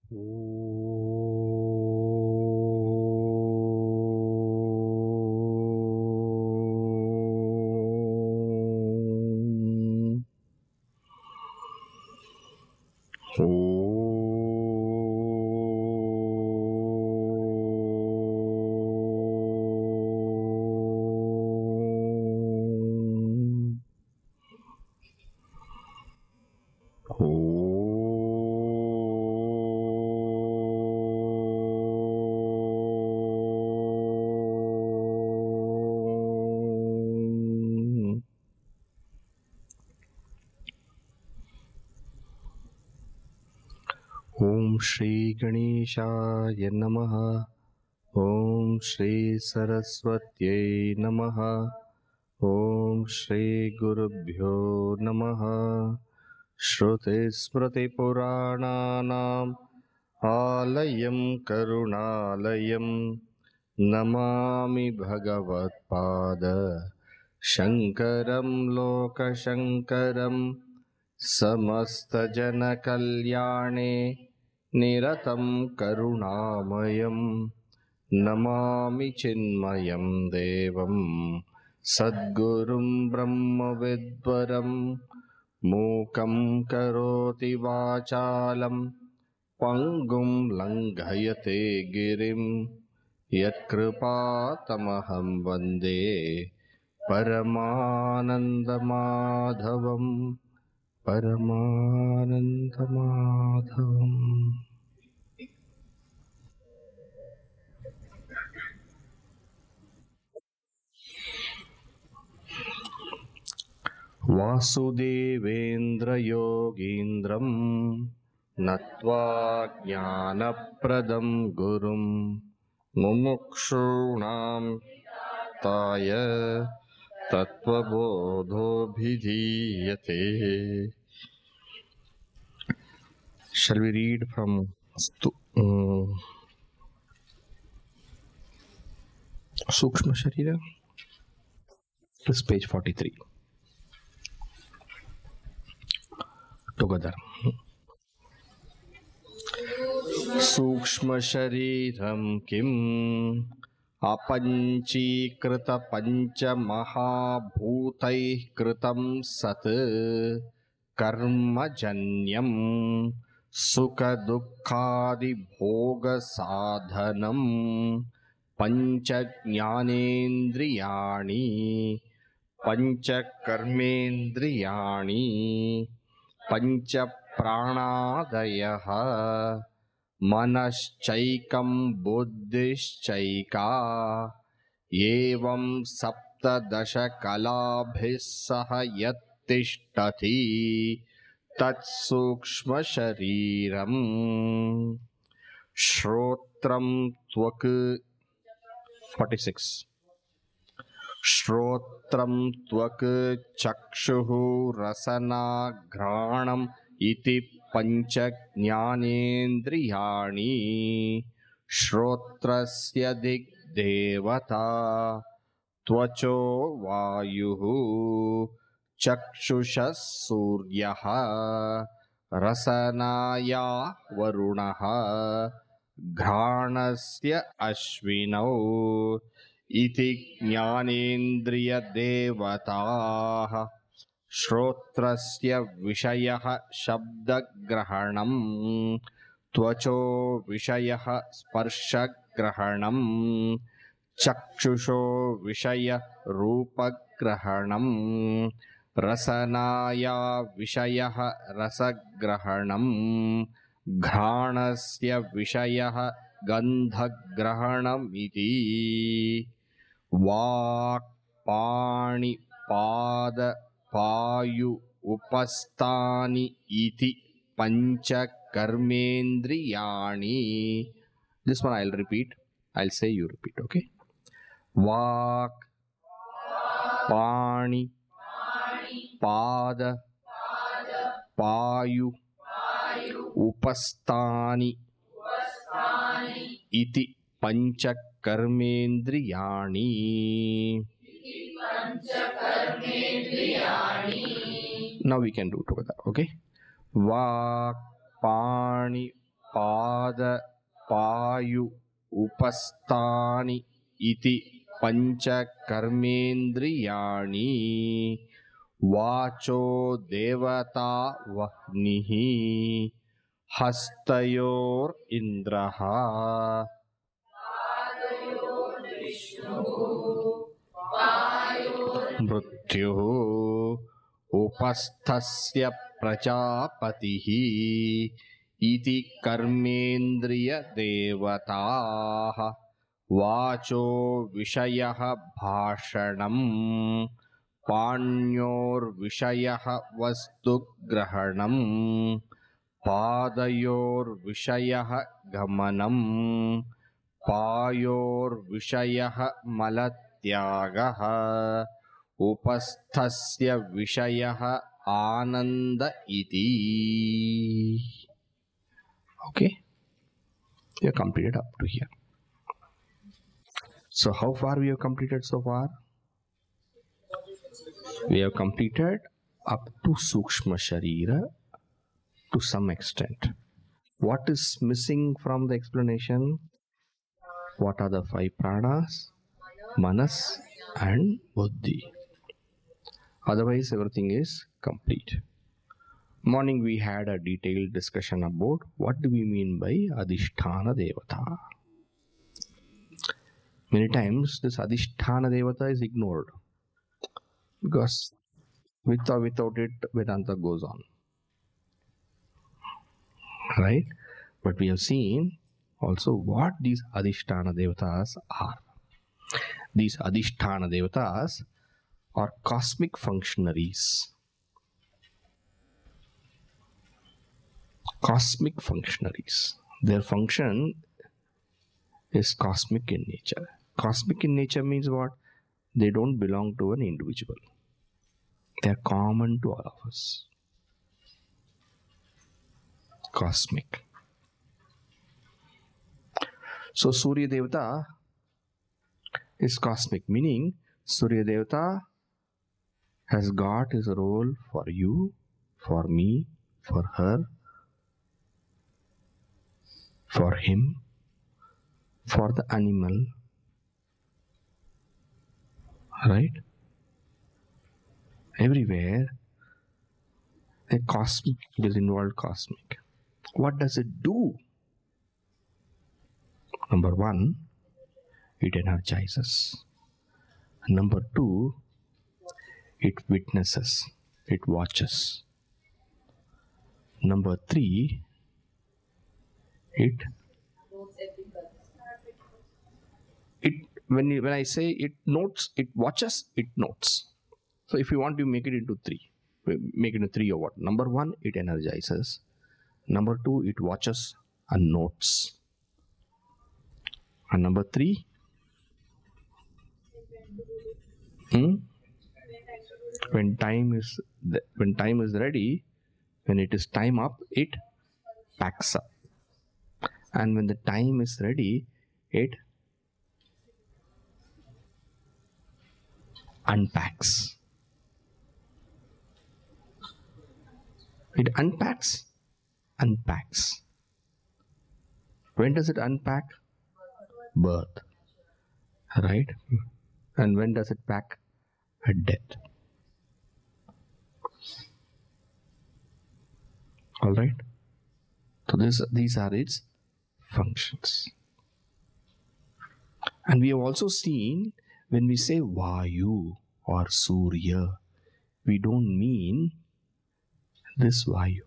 Om Shri Ganeshaya Namaha. Om Shri Saraswatyai Namaha. Om Shri Gurubhyo Namaha. Shruti Smriti Purananam Alayam Karunalayam Namami Bhagavat Pada Shankaram Loka Shankaram Samasta Jana Kalyane Niratam Karunamayam Namami Chinmayam Devam Sadgurum Brahma Vidvaram Mukam Karoti Vachalam Pangum Langhayate Girim Yatkripa Tamaham Vande Paramananda Madhavam Paramananda Madhavam. Vasudevendra Yogindram Natva Jnanapradam Gurum Mumukshunam Taya Tattvabodho Bhidhiyate. Shall we read from Sukshma Sharira? This is page 43. Together. Sukshma Shariram Kim Apanchikrita Pancha Mahabhutai Kritam Sat Karma Janyam Sukha Dukkhadi Bhoga Sadhanam Pancha Jnanendriyani Pancha Karmendriyani Pancha Pranadayaha Manaschaikam Buddhischaika Evam Saptadasha Kalabhis Saha Yattishtati Tat Sukshma Shariram Shrotram Tvak 46. Shrotram Tvak Chakshuhu Rasana Granam Iti Pancha Jnanendriyani Shrotrasya Digdevata Tvacho Vayuhu Chakshusha Suryaha Rasanaya Varunaha Granasya Ashvinau Iti Jnanendriya Devataha Shrotrasya Vishayaha Shabdagrahanam Tvacho Vishayaha Sparshagrahanam Chakshusho Vishaya Rupagrahanam Rasanaya Vishayaha Rasagrahanam Ghanasya Vishayaha Gandhagrahanam iti Vak Pani Pada Payu Upastani iti Pancha Karmendriyani. This one I'll repeat. I'll say you repeat, okay? Vak Pani Pada Payu Upastani iti Pancha Karmendriyani. Now we can do together, okay? Vak Pani pada payu upasthani iti pancha karmendriyani vacho devata vahnihi hastayor indraha mrityuh upasthasya prajapatihi iti karmendriya devataah vacho vishayah bhashanam panyor vishayah vastu grahanam पादयोर विषयः गमनम् पायोर विषयः मलत्यागः उपस्थस्य विषयः आनंद इति. Okay, we have completed up to here. So how far we have completed so far? We have completed up to Sukshma Sharira to some extent. What is missing from the explanation? What are the five pranas? Manas and Buddhi. Otherwise, everything is complete. Morning we had a detailed discussion about what do we mean by Adhisthana Devata. Many times this Adhisthana Devata is ignored because without it Vedanta goes on. Right? But we have seen also what these Adhisthana Devatas are. These Adhisthana Devatas are cosmic functionaries. Cosmic functionaries. Their function is cosmic in nature. Cosmic in nature means what? They don't belong to an individual. They are common to all of us. Cosmic. So Surya Devata is cosmic, meaning Surya Devata has got his role for you, for me, for her, for him, for the animal, right? Everywhere, a cosmic is involved. Cosmic. What does it do? Number one, it energizes. Number two, it witnesses, it watches. Number three, it when I say it notes, it watches, it notes. So if you want to make it into three, make it into three or what? Number one, it energizes. Number two, it watches and notes. And number three, when time is ready, when it is time up, it packs up. And when the time is ready, it unpacks. It unpacks. When does it unpack? Birth. Right? And when does it pack? At death. Alright? So these are its functions. And we have also seen when we say Vayu or Surya, we don't mean this Vayu.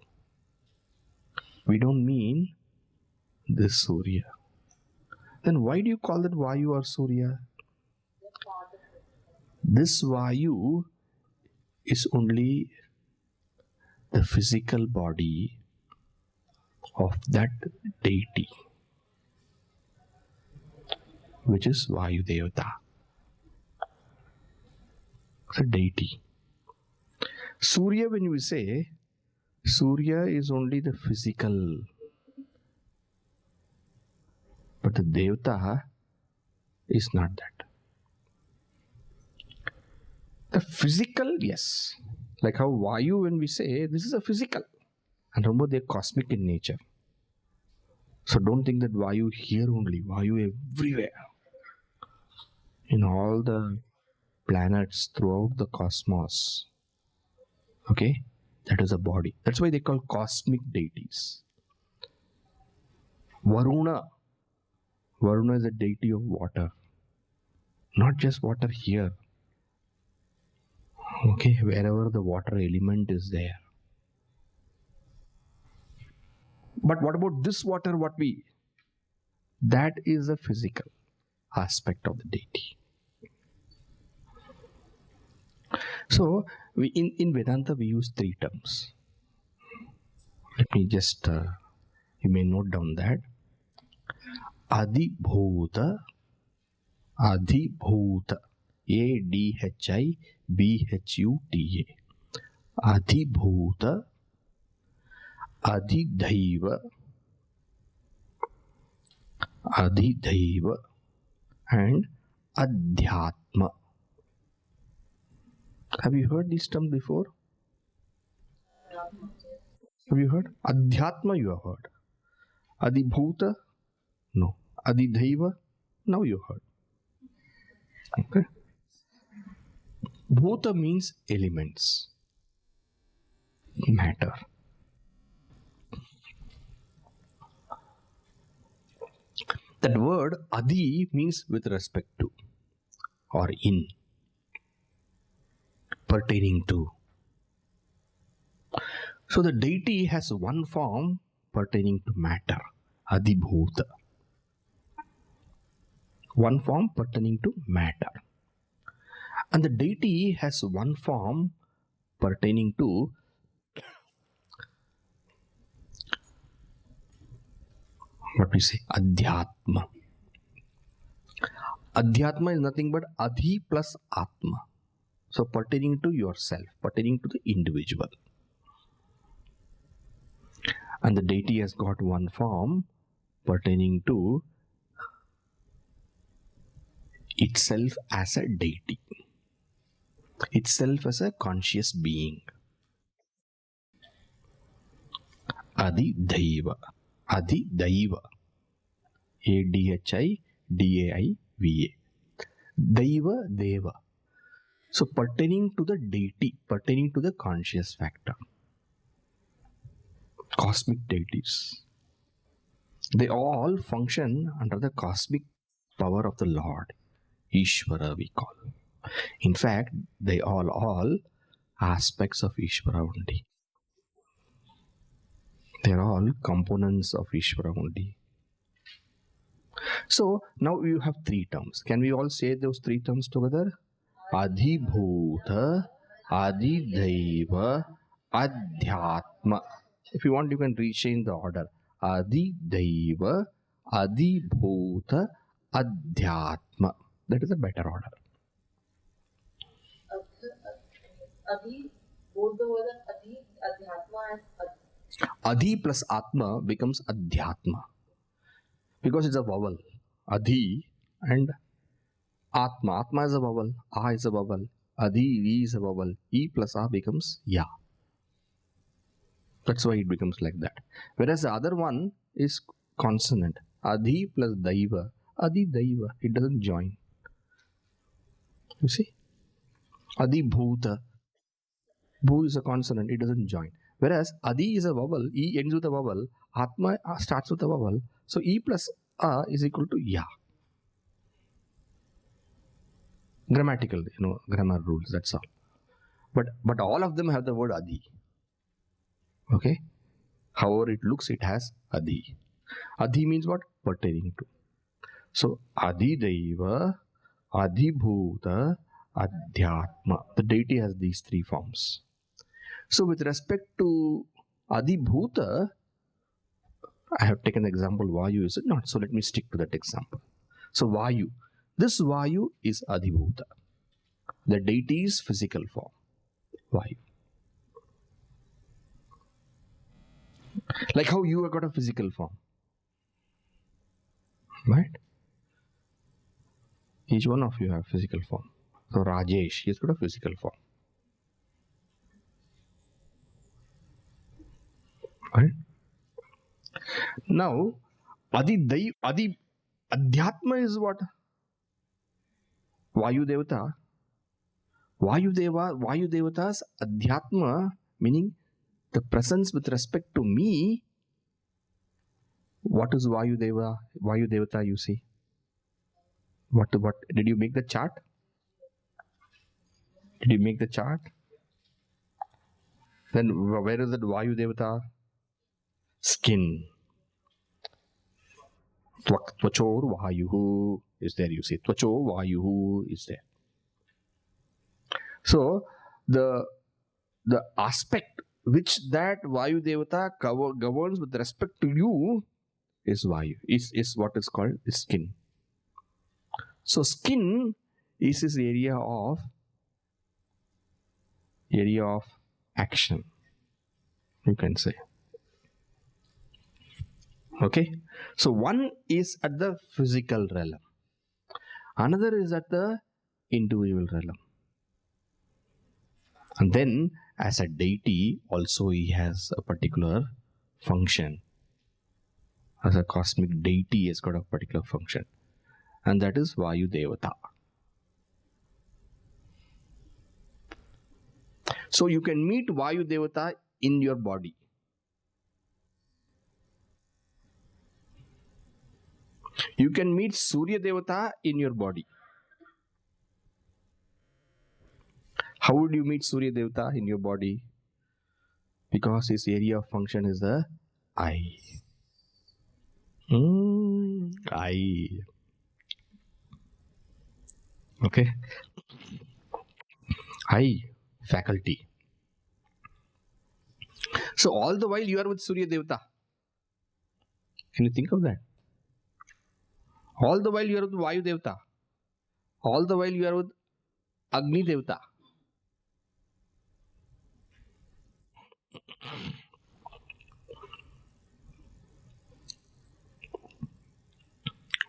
We don't mean this Surya. Then why do you call it Vayu or Surya? This Vayu is only the physical body of that deity, which is Vayu Devata. It's a deity. Surya, when you say, Surya is only the physical, but the Devata is not that. The physical, yes. Like how Vayu, when we say, this is a physical. And remember, they're cosmic in nature. So don't think that Vayu here only, Vayu everywhere. In all the planets throughout the cosmos. Okay? That is a body. That's why they call cosmic deities. Varuna. Varuna is a deity of water. Not just water here. Okay? Wherever the water element is there. But what about this water? That is a physical aspect of the deity. So, in Vedanta, we use three terms. Let me just, you may note down that. Adhibhuta, Adhibhuta, Adhibhuta, Adhibhuta, Adhidhaiva, Adhidhaiva, and Adhyatma. Have you heard these terms before? Have you heard? Adhyatma you have heard. Adhibhuta? No. Adhidhaiva? Now you heard. Okay. Bhuta means elements. Matter. That word Adi means with respect to or in, pertaining to. So the deity has one form pertaining to matter, Adhibhuta. One form pertaining to matter. And the deity has one form pertaining to what we say, Adhyatma. Adhyatma is nothing but Adhi plus Atma. So pertaining to yourself, pertaining to the individual. And the deity has got one form pertaining to itself as a deity. Itself as a conscious being. Adhidhaiva. Adhidhaiva. Adhidaiva. Daiva, Deva. So pertaining to the deity, pertaining to the conscious factor. Cosmic deities. They all function under the cosmic power of the Lord. Ishvara we call. In fact, they all aspects of Ishvara only. They are all components of Ishvara only. So now you have three terms. Can we all say those three terms together? Adhibhuta, Adhidhaiva, Adhyatma. If you want, you can rechange the order. Adhidhaiva, Adhibhuta, Adhyatma. That is a better order. Adhi, both the words are Adhi, Adhyatma as Adhi plus Atma becomes Adhyatma. Because it's a vowel. Adhi and Atma. Atma is a vowel. A is a vowel. Adhi, V is a vowel. E plus A becomes Ya. That's why it becomes like that. Whereas the other one is consonant. Adhi plus Daiva. Adhi Daiva. It doesn't join. You see? Adhi Bhuta. Bhu is a consonant. It doesn't join. Whereas Adi is a vowel. E ends with a vowel. Atma starts with a vowel. So E plus A is equal to Ya. Grammatical, grammar rules. That's all. But all of them have the word Adi. Okay? However it looks, it has Adi. Adi means what? Pertaining to. So Adhidaiva, Adhibhuta, Adhyatma. The deity has these three forms. So with respect to Adhibhuta, I have taken the example Vayu, is it not? So let me stick to that example. So Vayu. This Vayu is Adhibhuta. The deity's physical form. Vayu. Like how you have got a physical form. Right? Each one of you have physical form. So Rajesh, he's got a physical form. Right? Now, Adi Adhyatma is what? Vayu Devata. Vayu Devata's Adhyatma, meaning the presence with respect to me. What is Vayu Devata, you see? What did you make the chart? Did you make the chart? Then where is that Vayu Devata? Skin. Tvachor Vayuhu is there, you see. Tvacho Vayuhu is there. So the aspect which that Vayu Devata governs with respect to you is Vayu, is what is called skin. So skin is his area of action, you can say. Okay, so one is at the physical realm, another is at the individual realm, and then as a deity also he has a particular function. As a cosmic deity he has got a particular function, and that is Vayu Devata. So you can meet Vayu Devata in your body. You can meet Surya Devata in your body. How would you meet Surya Devata in your body? Because his area of function is the eye. Eye. Okay. Eye faculty. So all the while you are with Surya Devata. Can you think of that? All the while you are with Vayu Devata. All the while you are with Agni Devata.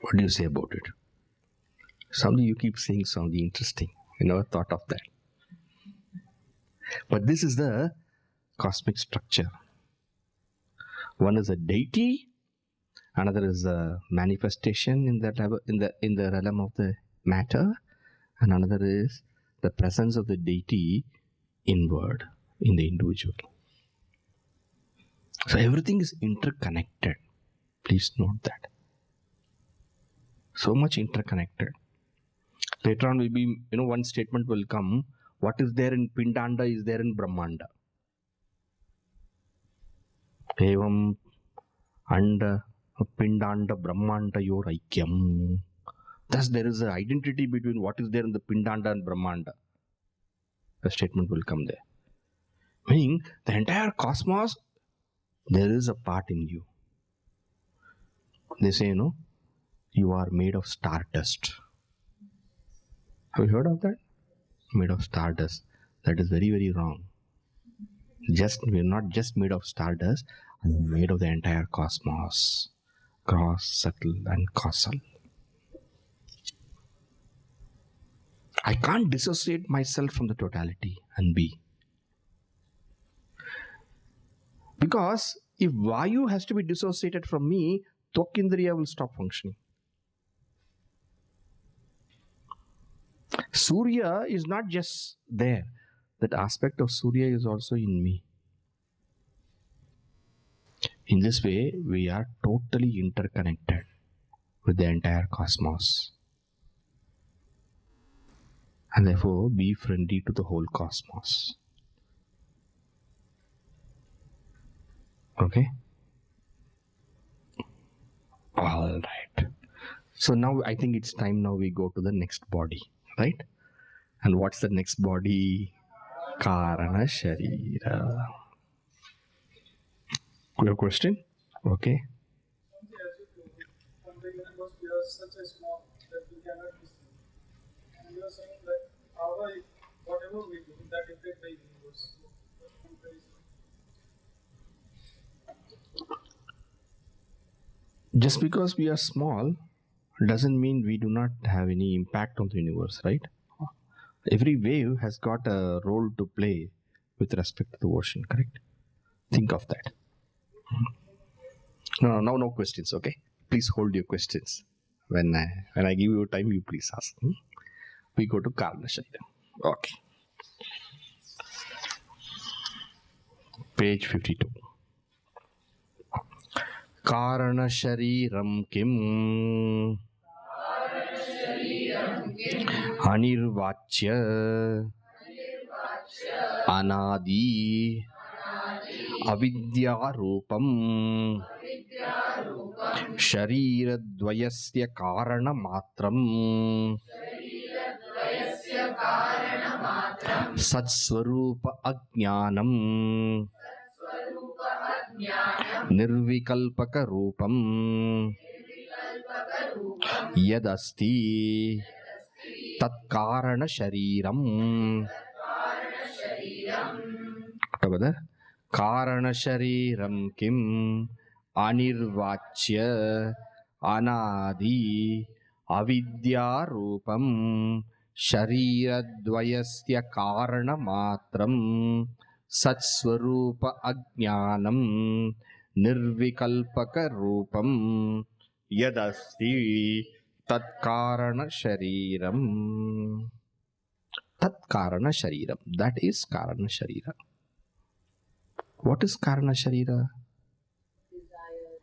What do you say about it? Something you keep saying something interesting. I never thought of that. But this is the cosmic structure. One is a deity, another is a manifestation in the realm of the matter, and another is the presence of the deity inward in the individual. So everything is interconnected. Please note that. So much interconnected. Later on will be, one statement will come. What is there in Pindanda is there in Brahmanda. Evam Anda Pindanda Brahmanda yor aikyam. Thus there is an identity between what is there in the Pindanda and Brahmanda. A statement will come there. Meaning the entire cosmos, there is a part in you. They say, you are made of stardust. Have you heard of that? Made of stardust. That is very, very wrong. We are not just made of stardust, we are made of the entire cosmos. Gross, subtle and causal. I can't dissociate myself from the totality and be. Because if Vayu has to be dissociated from me, Tvakindriya will stop functioning. Surya is not just there. That aspect of Surya is also in me. In this way, we are totally interconnected with the entire cosmos. And therefore, be friendly to the whole cosmos. Okay? All right. So now I think it's time now we go to the next body. Right? And what's the next body? Karana Sharira. Your question? Okay. From the universe, we are such a small that we cannot be seen. And you are saying that whatever we do, that affects the universe. Just because we are small doesn't mean we do not have any impact on the universe, right? Every wave has got a role to play with respect to the ocean, correct? Think of that. No questions, okay? please hold your questions. When I give you time, you please ask. We go to Karana Sharira. Okay. Page 52. Karana Shariram Kim Anirvachya Anadi Avidya Rupam Shariradvayasya Karana Matram Satsvarupa Ajnanam Nirvikalpaka Rupam Yadasti Tatkarana Shariram. Together. Karana Shariram Kim Anirvachya Anadi Avidya Rupam Shariradvayasya Karana Matram Satsvarupa Ajnanam Nirvikalpaka Rupam Yadasti Tatkarana Shariram. Tatkarana Shariram. That is Karana Sharira. What is Karana Sharira? Desires,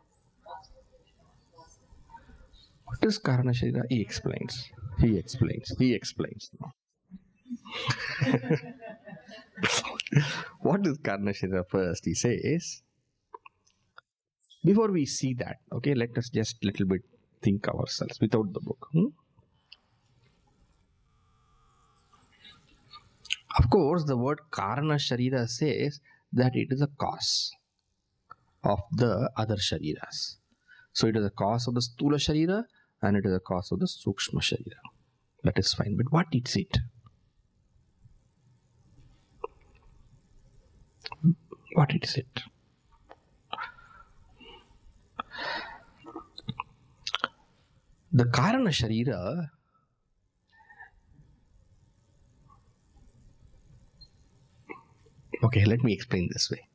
What is Karana Sharira? He explains. He explains. What is Karana Sharira first? He says, before we see that, okay, let us just little bit think ourselves without the book. Of course, the word Karana Sharira says that it is a cause of the other Shariras. So it is a cause of the Stula Sharira and it is a cause of the Sukshma Sharira. That is fine. But what is it? What is it? The Karana Sharira okay, let me explain this way.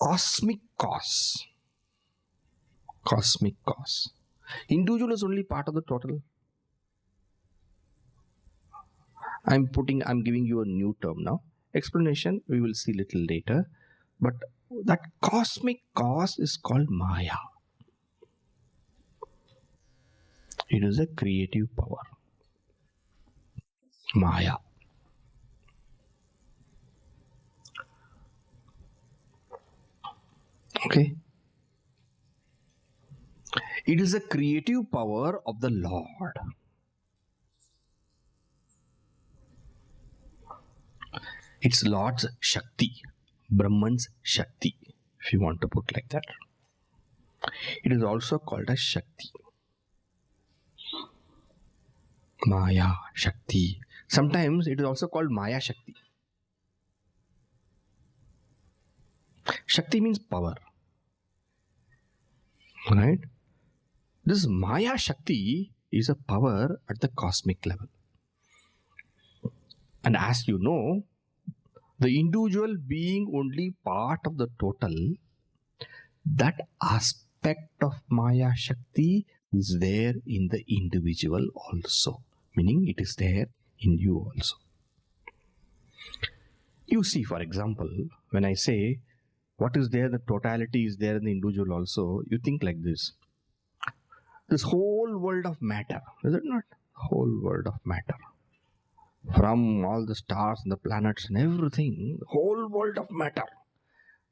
Cosmic cause. Individual is only part of the total. I'm giving you a new term now. Explanation we will see little later. But that cosmic cause is called Maya. It is a creative power. Maya. Okay. It is a creative power of the Lord. It's Lord's Shakti, Brahman's Shakti, if you want to put like that. It is also called as Shakti. Maya, Shakti. Sometimes it is also called Maya Shakti. Shakti means power. Right? This Maya Shakti is a power at the cosmic level. And as you know, the individual being only part of the total, that aspect of Maya Shakti is there in the individual also. Meaning it is there in you also. You see, for example, when I say what is there, the totality is there in the individual also, you think like this. This whole world of matter, is it not? Whole world of matter. From all the stars and the planets and everything, whole world of matter.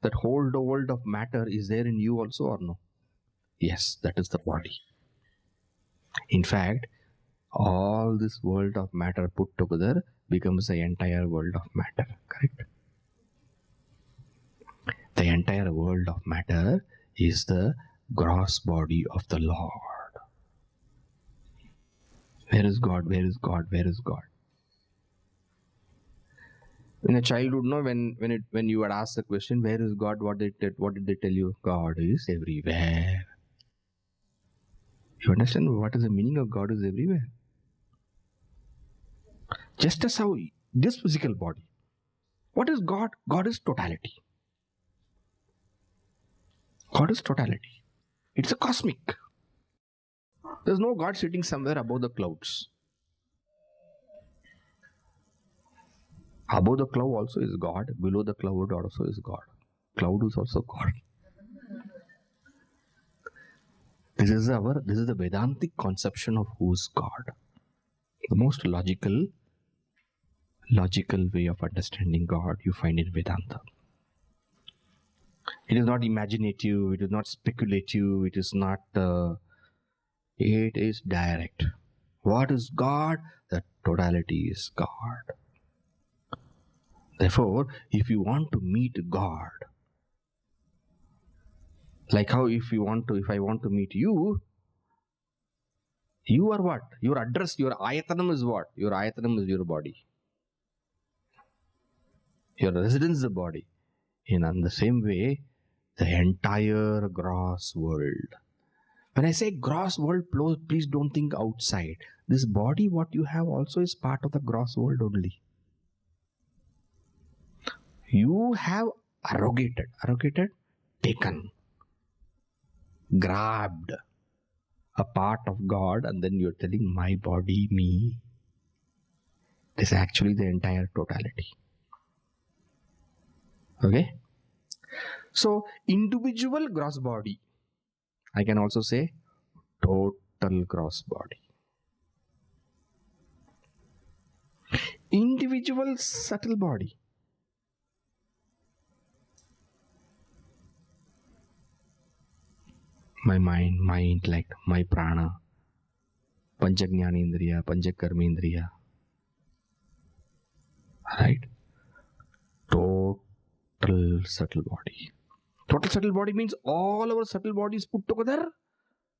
That whole world of matter is there in you also or no? Yes, that is the body. In fact, all this world of matter put together becomes the entire world of matter, correct? The entire world of matter is the gross body of the Lord. Where is God? Where is God? Where is God? In a childhood, no, when you had asked the question, where is God? What did they tell you? God is everywhere. You understand what is the meaning of God is everywhere? Just as how this physical body. What is God? God is totality. God is totality. It's a cosmic. There's no God sitting somewhere above the clouds. Above the cloud also is God. Below the cloud also is God. Cloud is also God. This is the Vedantic conception of who is God. The most logical way of understanding God you find in Vedanta. It is not imaginative, it is not speculative, it is not, it is direct. What is God? The totality is God. Therefore, if you want to meet God, like how if I want to meet you, you are what? Your address, your ayatanam is what? Your ayatanam is your body. Your residence is the body. In the same way, the entire gross world. When I say gross world, please don't think outside. This body, what you have also is part of the gross world only. You have arrogated, taken, grabbed a part of God, and then you're telling my body, me. This is actually the entire totality. Okay? So, individual gross body. I can also say total gross body. Individual subtle body. My mind, my intellect, my prana, panchajnanendriya, panchakarmendriya. Right? Total subtle body. Total subtle body means all our subtle bodies put together.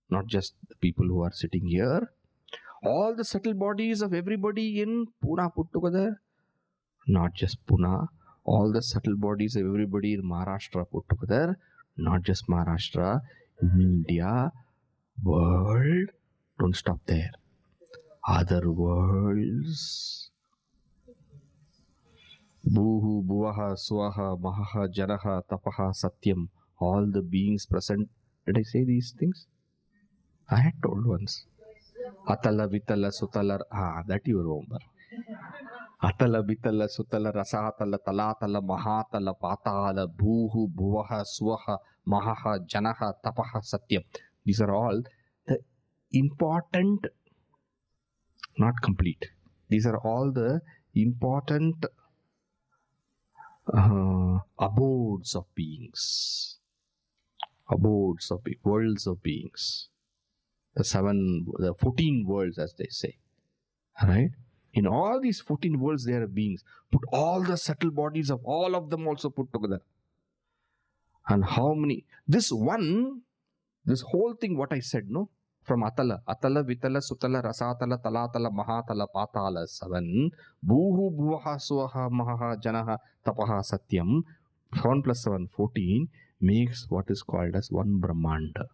Not just the people who are sitting here. All the subtle bodies of everybody in Pune put together. Not just Pune. All the subtle bodies of everybody in Maharashtra put together. Not just Maharashtra. India, world. Don't stop there. Other worlds. Bhuhu, Bhuvaha, Swaha, Mahaha, Janaha, Tapaha, Satyam. All the beings present. Did I say these things? I had told once. Atala, Vitala, Sutala. That you remember. Atala, Vitala, Sutala, Rasatala, Talatala, Mahatala, Patala, Bhuhu, Bhuvaha, Swaha, Mahaha, Janaha, Tapaha, Satyam. These are all the important, not complete. These are all the important abodes of beings. Worlds of beings. The 14 worlds, as they say. Alright? In all these 14 worlds, there are beings. Put all the subtle bodies of all of them also put together. And how many? This whole thing, what I said, no? From Atala, Vitala, Sutala, Rasatala, Talatala, Mahatala, Patala, 7. Bhuhu, Bhuvaha, Swaha, Mahaha, Janaha, Tapaha, Satyam. 7 plus 7, 14 makes what is called as one Brahmanda.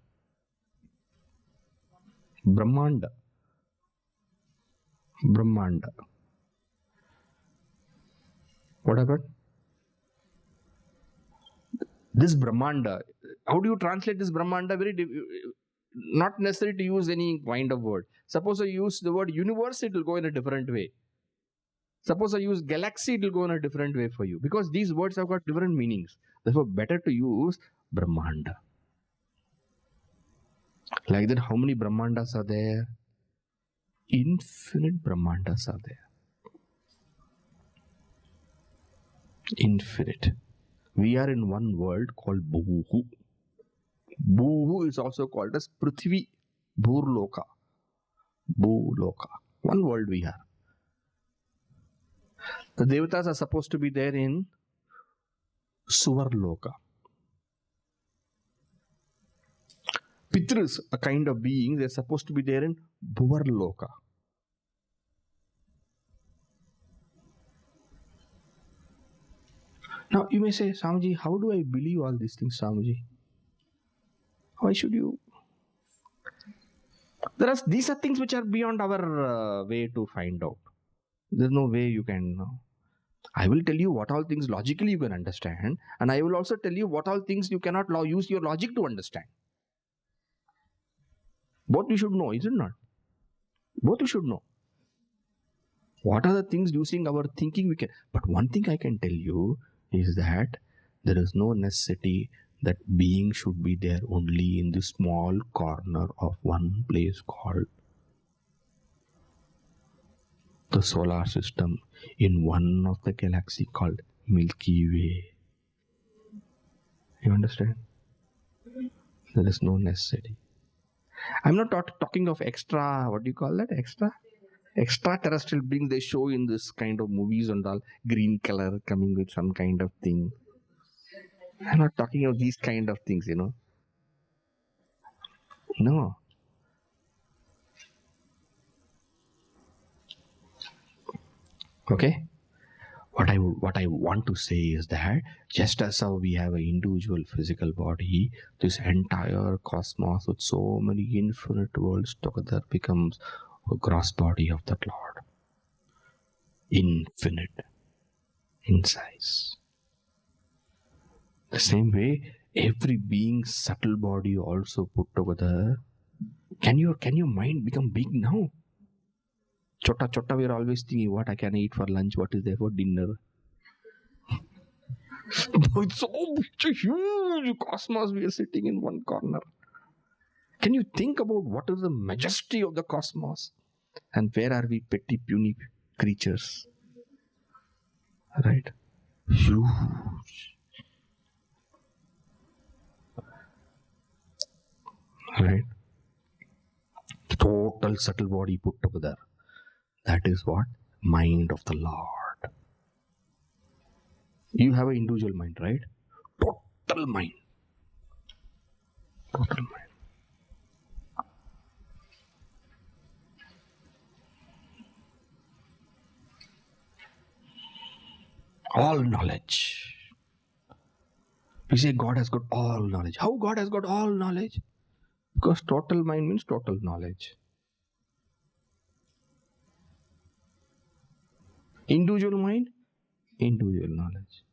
Brahmanda. What happened? This Brahmanda, how do you translate this Brahmanda? Not necessary to use any kind of word. Suppose I use the word universe, it will go in a different way. Suppose I use galaxy, it will go in a different way for you. Because these words have got different meanings. Therefore, better to use Brahmanda. Like that, how many Brahmandas are there? Infinite Brahmandas are there. Infinite. We are in one world called Bhuhu. Bhuhu is also called as Prithvi, Bhurloka. Bhuloka. One world we have. The Devatas are supposed to be there in Suvarloka. Pitras, a kind of being, they are supposed to be there in Bhuvarloka. Now you may say, Swamiji, how do I believe all these things, Swamiji? Why should you? These are things which are beyond our way to find out. There's no way you can know. I will tell you what all things logically you can understand, and I will also tell you what all things you cannot use your logic to understand. Both we should know, is it not? Both we should know. What are the things using our thinking we can? But one thing I can tell you is that there is no necessity that being should be there only in the small corner of one place called the solar system, in one of the galaxy called Milky Way. You understand? There is no necessity. I'm not talking of extra, what do you call that? Extraterrestrial beings they show in this kind of movies and all, green color coming with some kind of thing. I'm not talking of these kind of things, No. Okay? What I want to say is that just as how we have an individual physical body, this entire cosmos with so many infinite worlds together becomes a gross body of that Lord. Infinite in size. The same way, every being's subtle body also put together. Can your mind become big now? Chota, we are always thinking what I can eat for lunch, what is there for dinner. It's such a huge cosmos, we are sitting in one corner. Can you think about what is the majesty of the cosmos? And where are we, petty, puny creatures? Right? Huge. Right? Total subtle body put together. That is what? Mind of the Lord. You have an individual mind, right? Total mind. Total mind. All knowledge. We say God has got all knowledge. How God has got all knowledge? Because total mind means total knowledge. Individual mind, individual knowledge.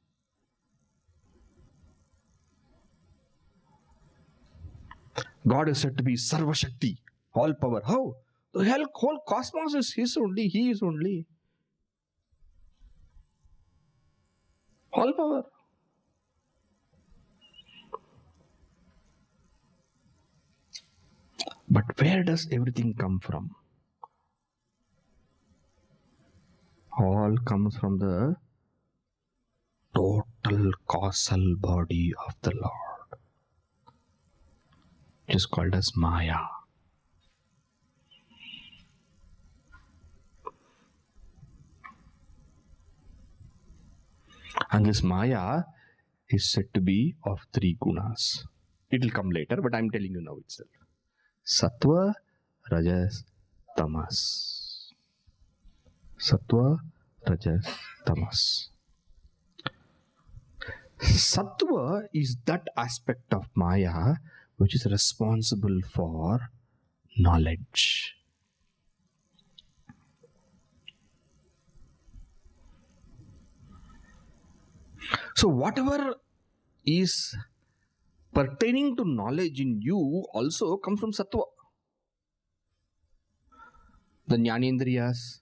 God is said to be Sarva Shakti, all power. How? The whole cosmos is His only, He is only. All power. But where does everything come from? All comes from the total causal body of the Lord. It is called as Maya. And this Maya is said to be of 3 gunas. It will come later, but I am telling you now itself. Sattva, Rajas, Tamas. Sattva, Rajas, Tamas. Sattva is that aspect of Maya which is responsible for knowledge. So whatever is pertaining to knowledge in you also comes from Sattva. The Jnanendriyas,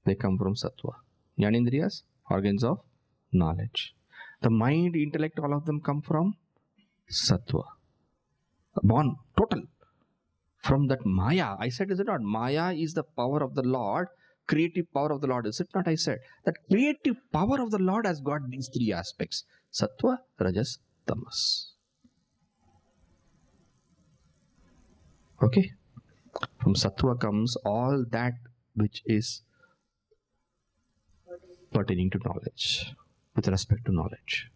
they come from Sattva. Jnanendriyas, organs of knowledge. The mind, intellect, all of them come from Sattva. Born, total. From that Maya, I said, is it not? Maya is the power of the Lord, creative power of the Lord. Is it not? I said, that creative power of the Lord has got these 3 aspects. Sattva, Rajas, Tamas. Okay? From Sattva comes all that which is pertaining to knowledge, with respect to knowledge.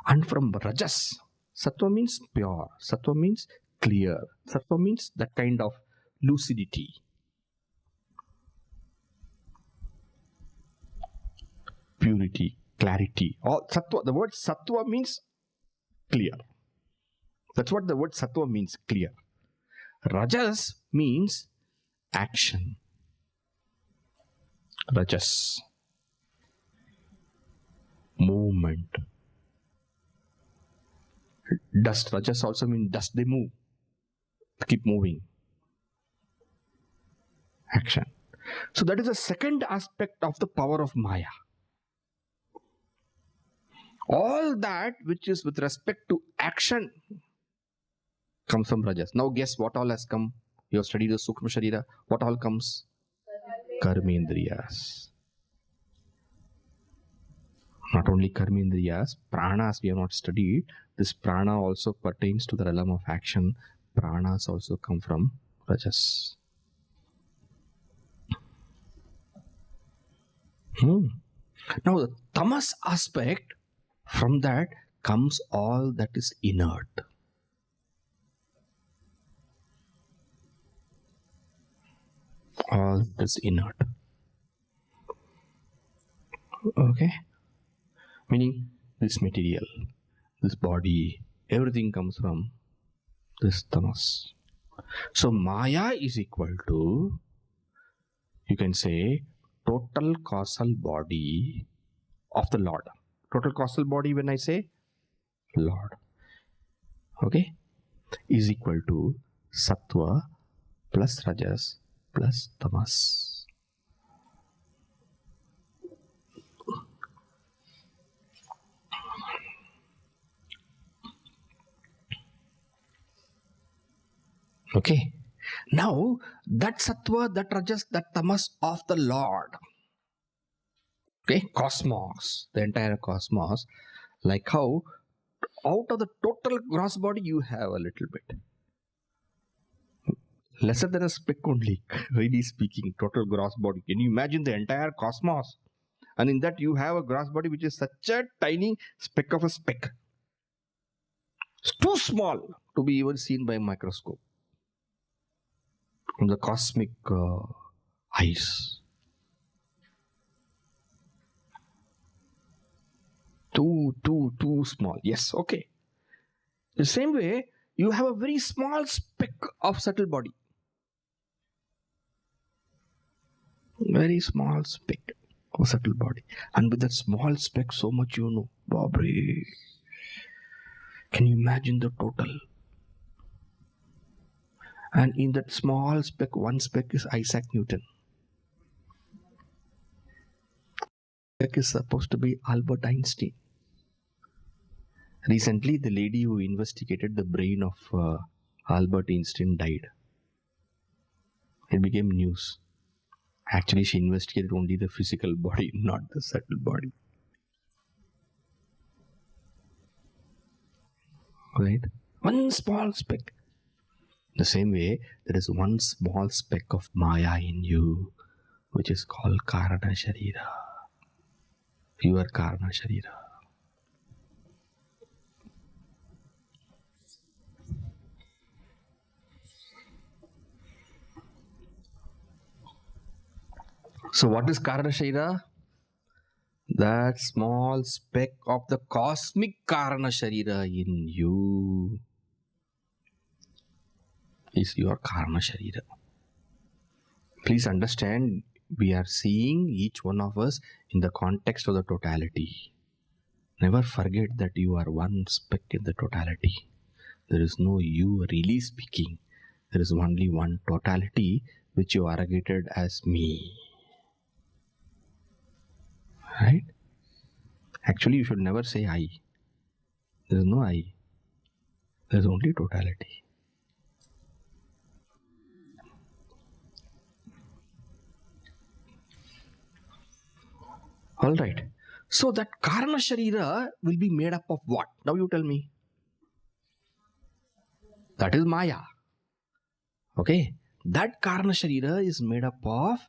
And from Rajas, Sattva means pure, Sattva means clear, Sattva means that kind of lucidity. Purity, clarity. All Sattva, the word Sattva means clear. That's what the word Sattva means, clear. Rajas means action. Rajas. Movement. Dust. Rajas also means dust, they move. to keep moving. Action. So that is the second aspect of the power of Maya. All that which is with respect to action comes from Rajas. Now guess what all has come? You have studied the Sukshma Sharira. What all comes? Karmendriyas. Not only Karmendriyas, Pranas we have not studied. This Prana also pertains to the realm of action. Pranas also come from Rajas. Now the Tamas aspect, from that comes all that is inert. All that is inert. Okay? Meaning this material, this body, everything comes from this Tamas. So Maya is equal to, you can say, total causal body of the Lord. Total causal body, when I say Lord, okay, is equal to Sattva plus Rajas plus Tamas. Okay. Now, that Sattva, that Rajas, that Tamas of the Lord, okay, cosmos, the entire cosmos, like how out of the total gross body you have a little bit. Lesser than a speck only, really speaking, total gross body. Can you imagine the entire cosmos? And in that you have a gross body which is such a tiny speck of a speck. It's too small to be even seen by a microscope. From the cosmic eyes. Too small. Yes, okay. The same way, you have a very small speck of subtle body. Very small speck of subtle body. And with that small speck, so much you know. Babri. Can you imagine the total? And in that small speck, one speck is Isaac Newton. Speck is supposed to be Albert Einstein. Recently, the lady who investigated the brain of Albert Einstein died. It became news. Actually, she investigated only the physical body, not the subtle body. Right? One small speck. The same way, there is one small speck of Maya in you, which is called Karana Sharira. Your Karana Sharira. So what is Karana Sharira? That small speck of the cosmic Karana Sharira in you is your Karana Sharira. Please understand, we are seeing each one of us in the context of the totality. Never forget that you are one speck in the totality. There is no you really speaking. There is only one totality which you arrogated as me. Right? Actually, you should never say I. There is no I. There is only totality. Alright. So that Karana Sharira will be made up of what? Now you tell me. That is Maya. Okay. That Karana Sharira is made up of,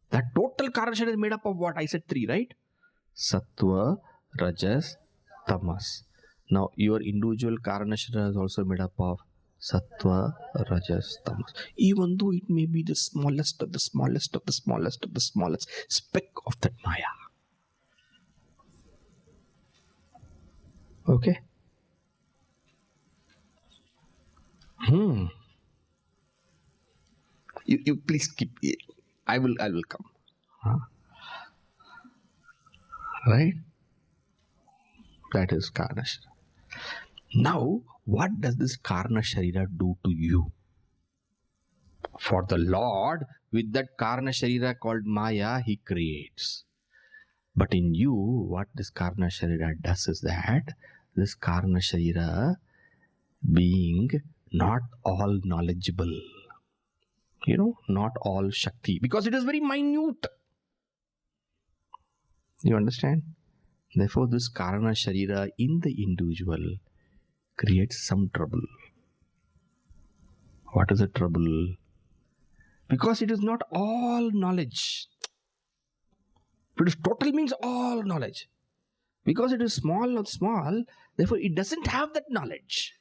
that total Karana Sharira is made up of what? I said 3, right? Sattva, Rajas, Tamas. Now your individual Karana Sharira is also made up of Sattva, Rajas, Tamas. Even though it may be the smallest of the smallest of the smallest of the smallest speck of that Maya. Okay. You please keep it. I will come. Huh? Right? That is Karana Sharira. Now, what does this Karna Sharira do to you? For the Lord, with that Karna Sharira called Maya, He creates. But in you, what this Karna Sharira does is that this Karna Sharira, being not all knowledgeable, not all Shakti, because it is very minute. You understand? Therefore, this Karana Sharira in the individual creates some trouble. What is the trouble? Because it is not all knowledge. If it is total means all knowledge. Because it is small, therefore it doesn't have that knowledge.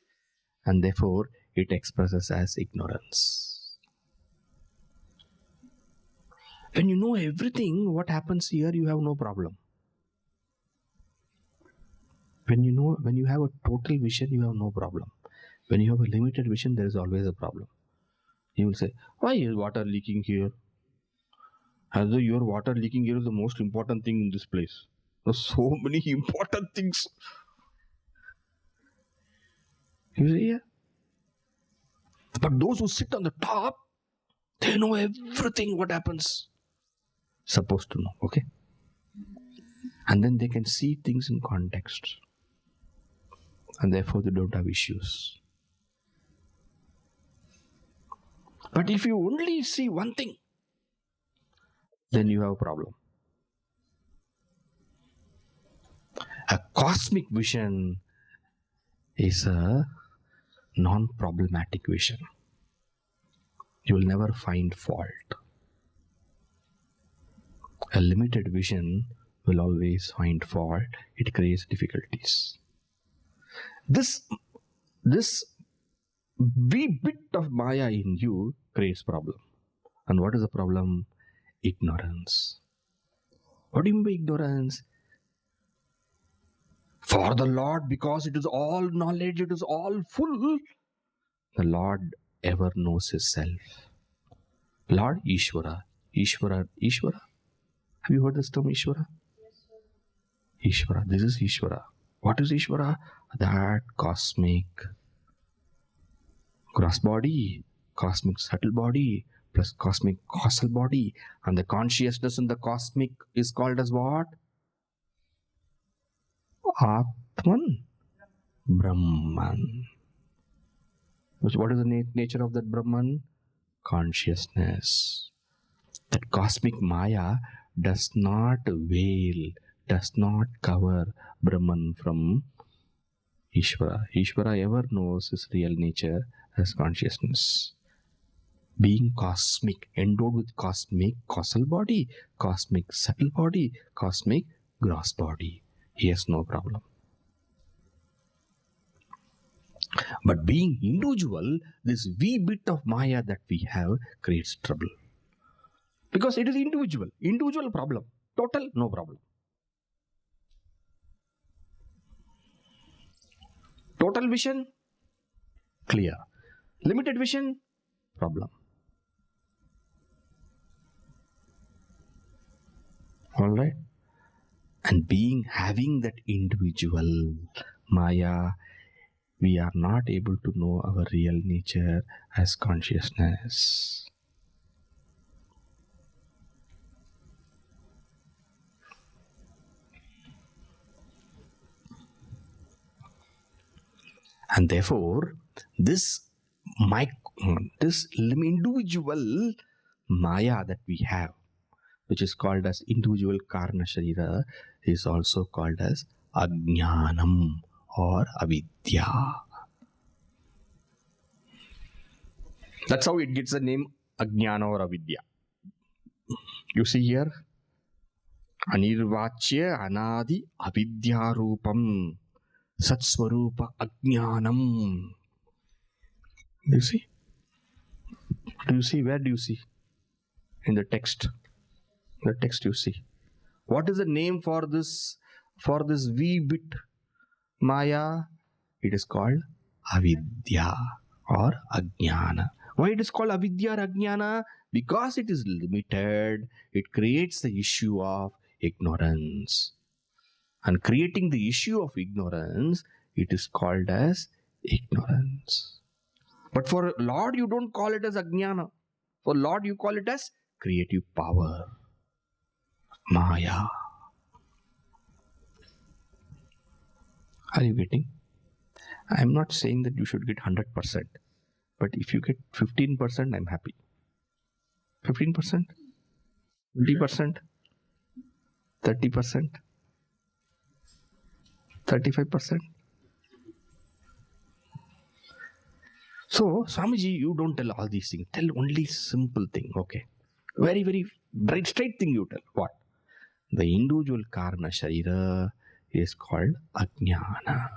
And therefore it expresses as ignorance. When you know everything, what happens here, you have no problem. When you have a total vision, you have no problem. When you have a limited vision, there is always a problem. You will say, why is water leaking here? As though your water leaking here is the most important thing in this place. There are so many important things. You see here? But those who sit on the top, they know everything what happens. Supposed to know, okay? And then they can see things in context. And therefore they don't have issues. But if you only see one thing, then you have a problem. A cosmic vision is a non-problematic vision. You will never find fault. A limited vision will always find fault. It creates difficulties. This wee bit of Maya in you creates problem. And what is the problem? Ignorance. What do you mean by ignorance? For the Lord, because it is all knowledge, it is all full, the Lord ever knows His self. Lord Ishvara. Ishvara. Have you heard this term Ishvara? Yes, sir. Ishvara. This is Ishvara. What is Ishvara? That cosmic gross body, cosmic subtle body, plus cosmic causal body. And the consciousness in the cosmic is called as what? Atman. Brahman. What is the nature of that Brahman? Consciousness. That cosmic Maya does not veil, does not cover Brahman from Ishvara. Ishvara ever knows his real nature as consciousness. Being cosmic, endowed with cosmic causal body, cosmic subtle body, cosmic gross body. He has no problem. But being individual, this wee bit of Maya that we have creates trouble. Because it is individual. Individual problem. Total, no problem. Total vision, clear. Limited vision, problem. Alright? And having that individual Maya, we are not able to know our real nature as consciousness. And therefore, this individual Maya that we have, which is called as individual Karna Sharira, is also called as Ajnanam or Avidya. That's how it gets the name Ajnana or Avidya. You see here, Anirvachya Anadi Avidya Rupam Satswarupa Ajnanam. Do you see? Where do you see? In the text. The text you see. What is the name for this wee bit Maya? It is called Avidya or Ajnana. Why it is called Avidya or Ajnana? Because it is limited. It creates the issue of ignorance. And creating the issue of ignorance, it is called as ignorance. But for Lord, you don't call it as ajnana. For Lord, you call it as creative power, Maya. Are you getting? I am not saying that you should get 100%, but if you get 15%, I'm happy. 15%, 20%, 30%, 35%. So, Swamiji, you don't tell all these things. Tell only simple thing, okay? Very, very right, straight thing you tell. What? The individual karna sharira is called ajnana.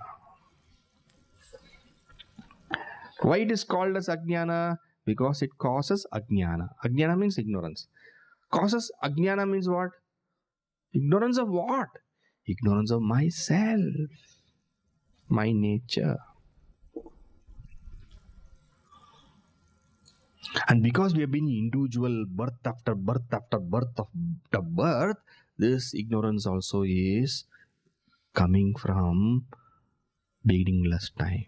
Why it is called as ajnana? Because it causes ajnana. Ajnana means ignorance. Causes ajnana means what? Ignorance of what? Ignorance of myself, my nature. And because we have been individual birth after birth after birth after birth, this ignorance also is coming from beginningless time.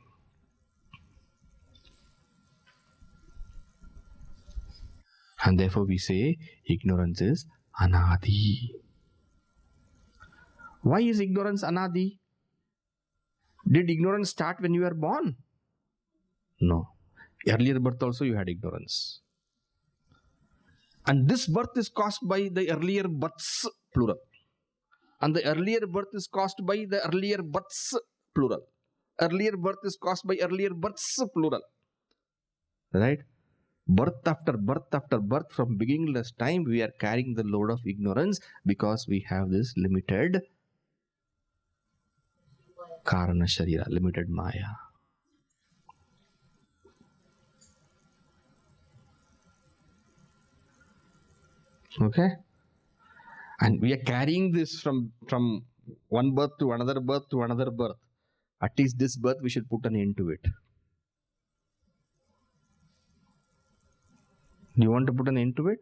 And therefore we say ignorance is anadi. Why is ignorance anadi? Did ignorance start when you were born? No. Earlier birth also you had ignorance. And this birth is caused by the earlier births, plural. And the earlier birth is caused by the earlier births, plural. Earlier birth is caused by earlier births, plural. Right? Birth after birth, from beginningless time, we are carrying the load of ignorance because we have this limited karana sharira, limited maya. Okay? And we are carrying this from one birth to another birth to another birth. At least this birth we should put an end to it. Do you want to put an end to it?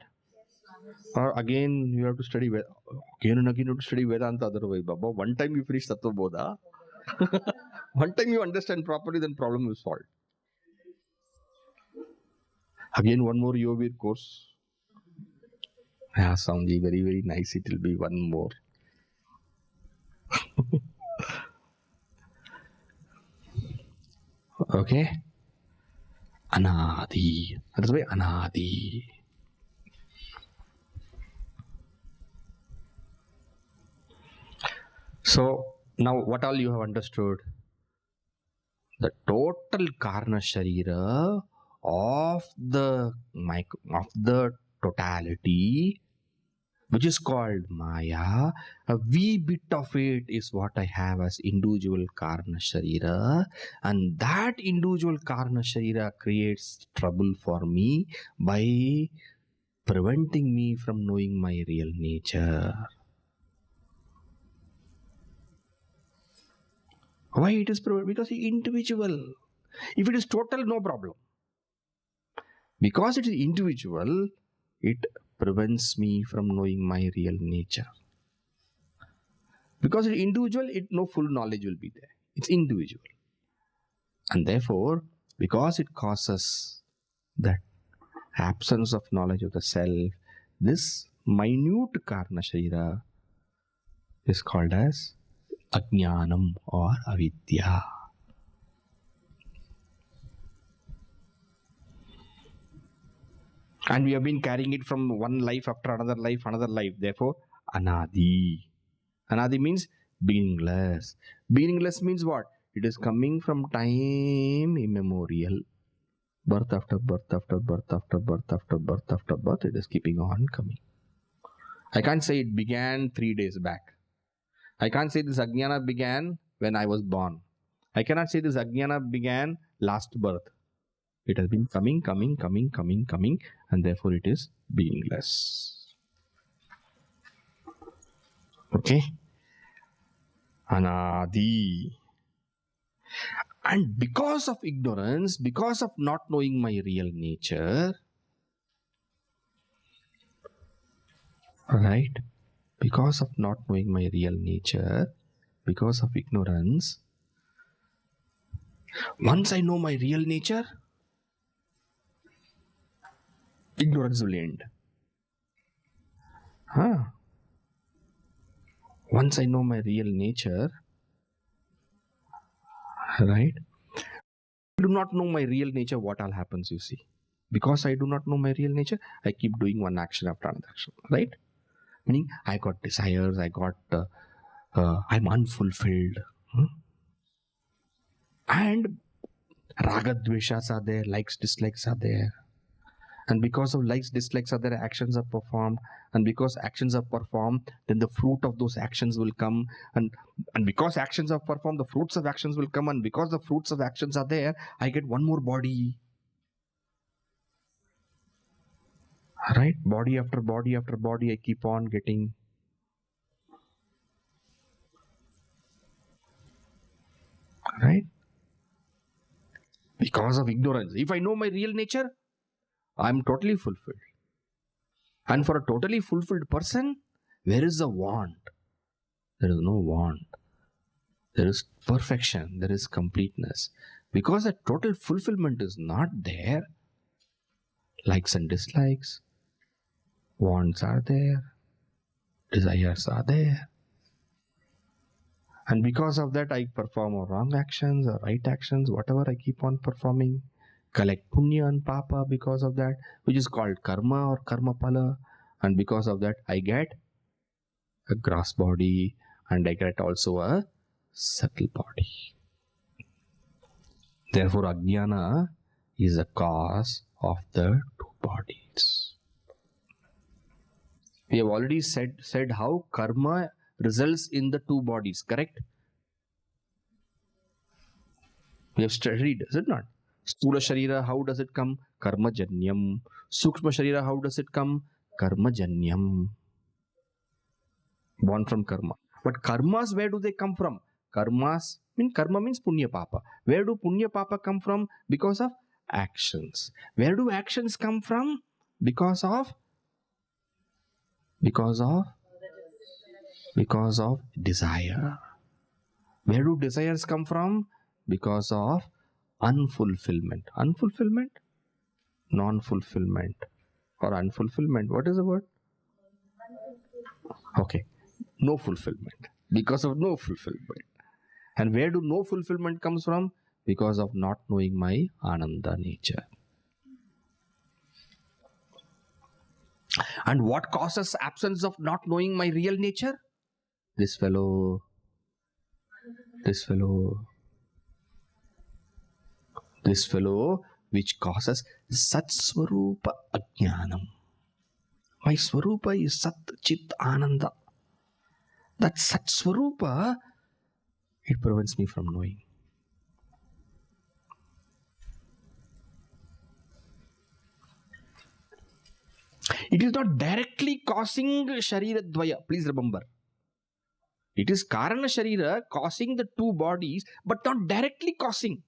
Or again you have to study again and again you have to study Vedanta otherwise, Baba. One time you finish Tattvabodha, one time you understand properly, then problem is solved. Again one more Yogir course. Yeah, Swamiji, very, very nice. It will be one more. Okay? Anadi. That's why anadi. So, now what all you have understood? The total karna sharira of the totality, which is called Maya, a wee bit of it is what I have as individual karna sharira, and that individual karna sharira creates trouble for me by preventing me from knowing my real nature. Why it is prevented? Because it is individual. If it is total, no problem. Because it is individual, it prevents me from knowing my real nature. Because it's individual, no full knowledge will be there. It's individual. And therefore, because it causes that absence of knowledge of the self, this minute karna sharira is called as ajnanam or avidya. And we have been carrying it from one life after another life. Therefore, anadi. Anadi means beginningless. Beginningless means what? It is coming from time immemorial. Birth after birth after birth after birth after birth after birth, it is keeping on coming. I can't say it began 3 days back. I can't say this ajnana began when I was born. I cannot say this ajnana began last birth. It has been coming, and therefore it is beginningless. Okay? Anadi. And because of ignorance, because of not knowing my real nature, right? Because of not knowing my real nature, because of ignorance, Once I know my real nature, ignorance will end. Once I know my real nature, right? I do not know my real nature, what all happens, you see. Because I do not know my real nature, I keep doing one action after another action, right? Meaning, I got desires, I'm unfulfilled. And raga dveshas are there, likes, dislikes are there. And because of likes, dislikes are there, actions are performed. And because actions are performed, then the fruit of those actions will come. And because actions are performed, the fruits of actions will come. And because the fruits of actions are there, I get one more body. Right? Body after body after body, I keep on getting. Right? Because of ignorance. If I know my real nature, I am totally fulfilled. And for a totally fulfilled person, where is the want? There is no want. There is perfection. There is completeness. Because a total fulfillment is not there, likes and dislikes, wants are there, desires are there. And because of that, I perform wrong actions or right actions, whatever I keep on performing, collect punya and papa because of that, which is called karma or karma pala. And because of that, I get a gross body and I get also a subtle body. Therefore, ajnana is the cause of the two bodies. We have already said how karma results in the two bodies, correct? We have studied, is it not? Sthula Sharira, how does it come? Karma Janyam. Sukshma Sharira, how does it come? Karma Janyam. Born from karma. But karmas, where do they come from? Karma means punya papa. Where do punya papa come from? Because of actions. Where do actions come from? Because of desire. Where do desires come from? Because of unfulfillment. Unfulfillment? Non-fulfillment. Or unfulfillment. What is the word? Okay. No fulfillment. Because of no fulfillment. And where do no fulfillment comes from? Because of not knowing my Ananda nature. And what causes absence of not knowing my real nature? This fellow, which causes Sat Swarupa Ajnanam. My Swarupa is Sat Chit Ananda. That Sat Swarupa, it prevents me from knowing. It is not directly causing Sharira Dvaya. Please remember. It is Karana Sharira causing the two bodies, but not directly causing.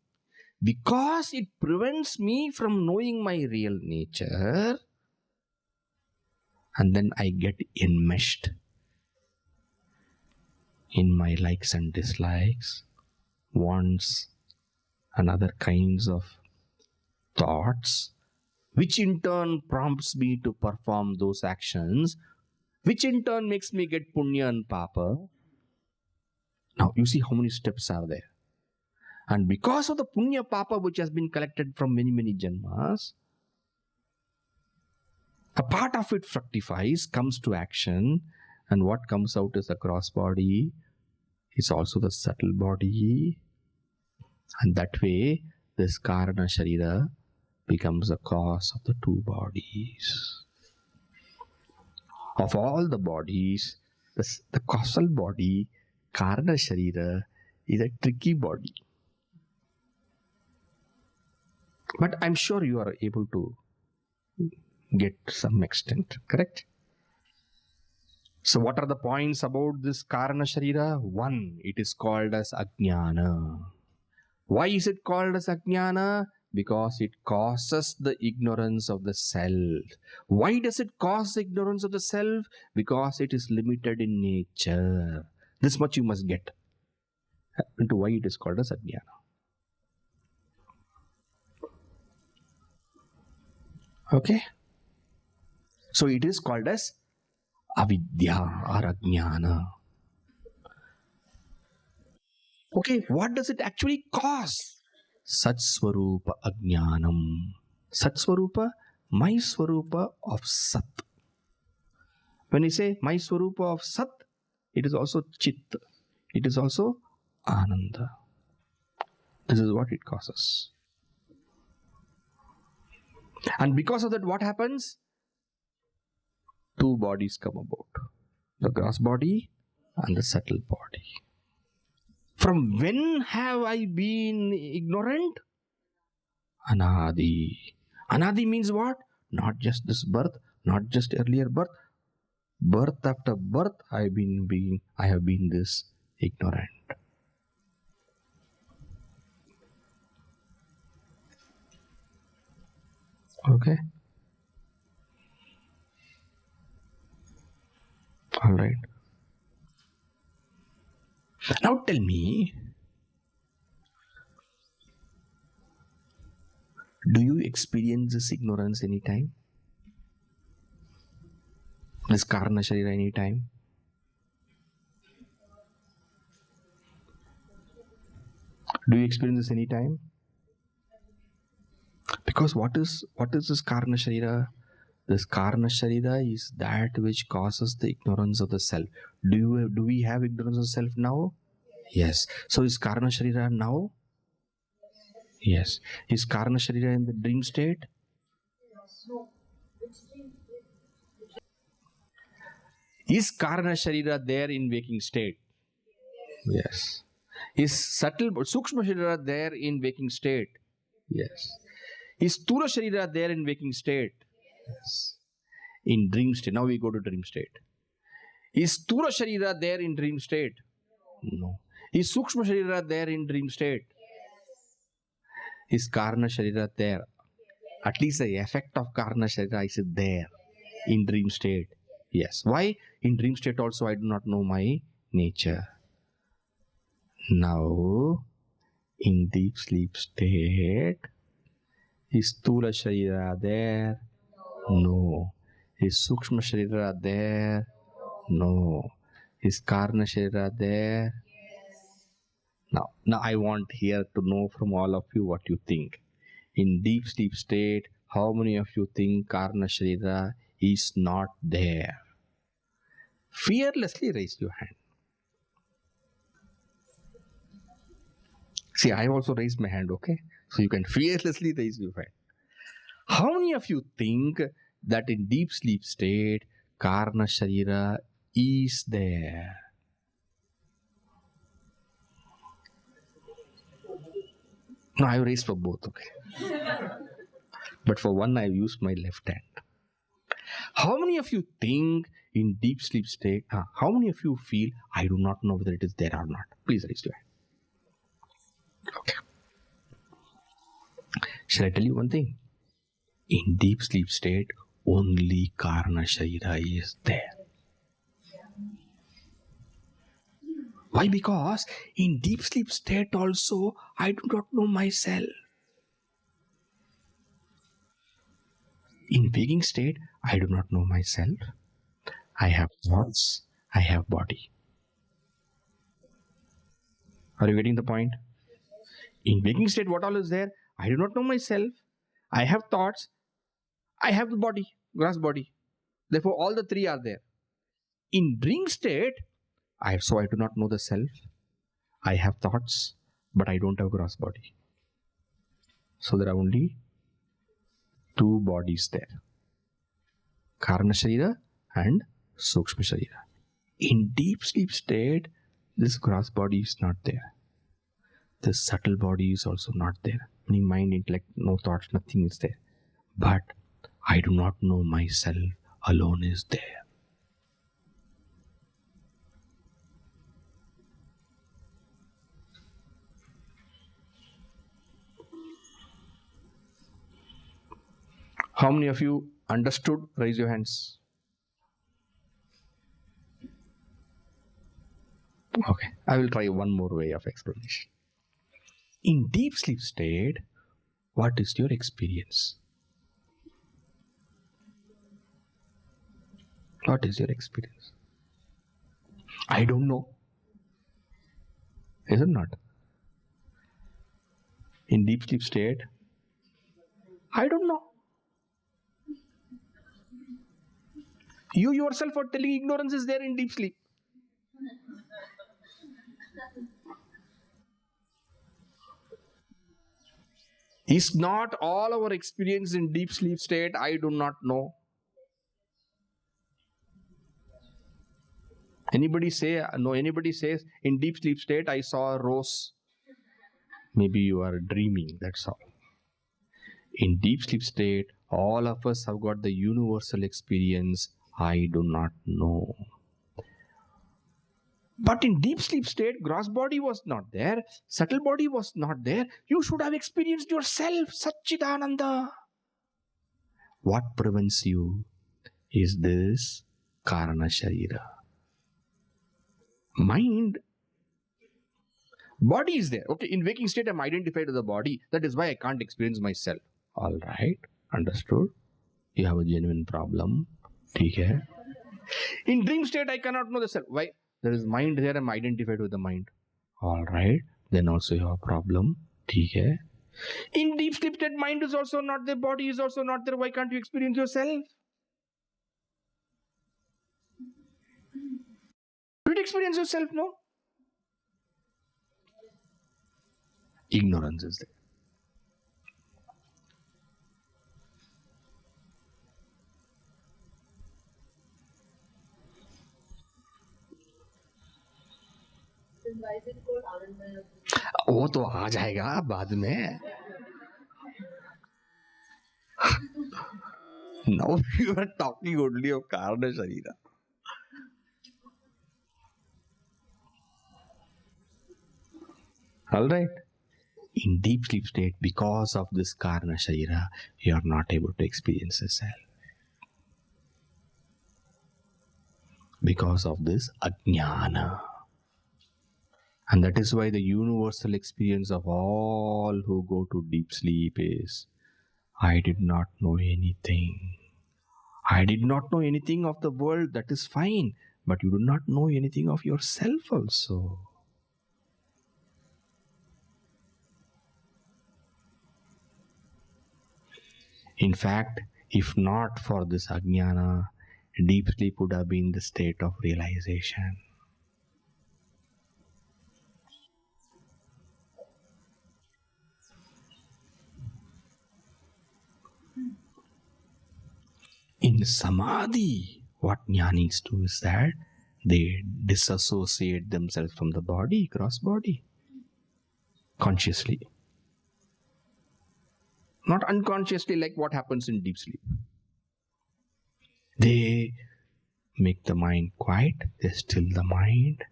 Because it prevents me from knowing my real nature. And then I get enmeshed in my likes and dislikes, wants, and other kinds of thoughts, which in turn prompts me to perform those actions, which in turn makes me get punya and papa. Now, you see how many steps are there. And because of the punya papa which has been collected from many, many janmas, a part of it fructifies, comes to action, and what comes out is the gross body, is also the subtle body. And that way, this Karana Sharira becomes the cause of the two bodies. Of all the bodies, the causal body, Karana Sharira, is a tricky body. But I'm sure you are able to get some extent, correct? So what are the points about this Karana Sharira? One, it is called as Ajnana. Why is it called as Ajnana? Because it causes the ignorance of the self. Why does it cause the ignorance of the self? Because it is limited in nature. This much you must get into why it is called as Ajnana. Okay? So it is called as avidya or ajnana. Okay, what does it actually cause? Satswarupa ajnanam. Satswarupa, my swarupa of Sat. When we say my swarupa of Sat, it is also Chit. It is also Ananda. This is what it causes. And because of that, what happens? Two bodies come about. The gross body and the subtle body. From when have I been ignorant? Anadi. Anadi means what? Not just this birth, not just earlier birth. Birth after birth, I have been this ignorant. Okay. All right. Now tell me, do you experience this ignorance anytime? This karna sharira anytime? Do you experience this anytime? Because what is this karna sharira? This karna sharira is that which causes the ignorance of the self. Do we have ignorance of self now? Yes. So is karna sharira now? Yes. Is karna sharira in the dream state? No. Which dream? Is karna sharira there in waking state? Yes. Is subtle sukshma sharira there in waking state? Yes. Is sthula sharira there in waking state? Yes. In dream state. Now we go to dream state. Is sthula sharira there in dream state? No. Is sukshma sharira there in dream state? Is karna sharira there? At least the effect of karna sharira is there in dream state. Yes. Why? In dream state also I do not know my nature. Now, in deep sleep state, is sthula sharira there? No. Is sukshma sharira there? No. Is karna sharira there? Now I want here to know from all of you what you think. In deep sleep state, how many of you think karna sharira is not there? Fearlessly raise your hand. See, I also raised my hand, okay? So you can fearlessly raise your hand. How many of you think that in deep sleep state, karna sharira is there? No, I raised for both, okay? But for one, I've used my left hand. How many of you think in deep sleep state, how many of you feel, I do not know whether it is there or not? Please raise your hand. Okay. Shall I tell you one thing? In deep sleep state, only karna sharira is there. Why? Because in deep sleep state also, I do not know myself. In waking state, I do not know myself. I have thoughts, I have body. Are you getting the point? In waking state, what all is there? I do not know myself. I have thoughts. I have the body, gross body. Therefore, all the three are there. In dream state, I do not know the self. I have thoughts, but I don't have gross body. So there are only two bodies there. Karna sharira and sukshma sharira. In deep sleep state, this gross body is not there. The subtle body is also not there. Meaning mind, intellect, no thoughts, nothing is there. But I do not know myself alone is there. How many of you understood? Raise your hands. Okay, I will try one more way of explanation. In deep sleep state, what is your experience? What is your experience? I don't know. Is it not? In deep sleep state, I don't know. You yourself are telling ignorance is there in deep sleep. Is not all our experience in deep sleep state, I do not know? Anybody say, no, anybody says, in deep sleep state, I saw a rose. Maybe you are dreaming, that's all. In deep sleep state, all of us have got the universal experience, I do not know. But in deep sleep state, gross body was not there, subtle body was not there. You should have experienced yourself, Satchidananda. What prevents you is this Karana Sharira. Mind, body is there. Okay, in waking state, I'm identified with the body. That is why I can't experience myself. All right, understood. You have a genuine problem. Okay. In dream state, I cannot know the self. Why? There is mind there, I'm identified with the mind. All right, then also you have a problem. Okay. In deep sleep state, mind is also not there, body is also not there. Why can't you experience yourself? Do you experience yourself? No. Ignorance is there. Then why is it called Anandmaya? वो तो आ जाएगा बाद में. Now you are talking only of Karana Sharira. All right. In deep sleep state, because of this Karana Sharira, you are not able to experience the self. Because of this Ajnana. And that is why the universal experience of all who go to deep sleep is, I did not know anything. I did not know anything of the world, that is fine. But you do not know anything of yourself also. In fact, if not for this Ajnana, deep sleep would have been the state of realization. In Samadhi, what jnanis do is that they disassociate themselves from the body, gross body, consciously. Not unconsciously like what happens in deep sleep. They make the mind quiet, they still the mind.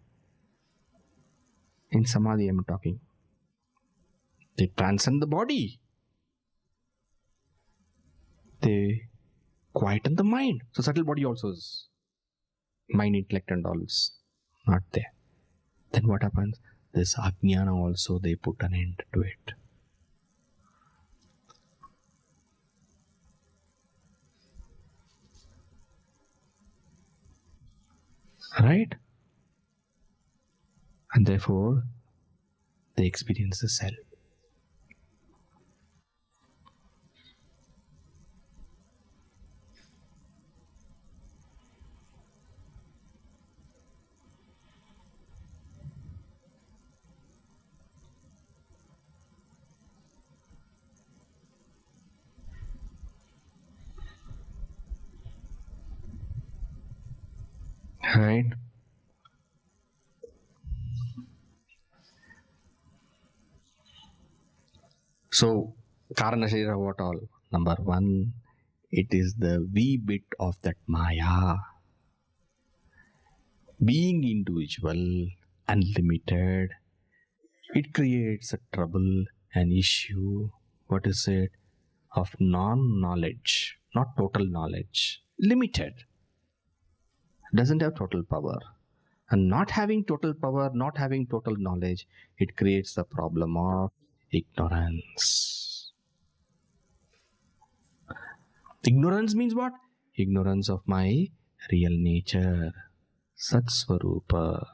In Samadhi I'm talking. They transcend the body. They quieten the mind. So subtle body also is mind, intellect and all is not there. Then what happens? This Ajnana also they put an end to it. Right? And therefore, they experience the self. Right? So, Karana Sharira, what all? Number one, it is the wee bit of that Maya. Being individual, unlimited, it creates a trouble, an issue. What is it? Of non-knowledge, not total knowledge. Limited. Doesn't have total power. And not having total power, not having total knowledge, it creates the problem of ignorance. Ignorance means what? Ignorance of my real nature, Sat Swarupa.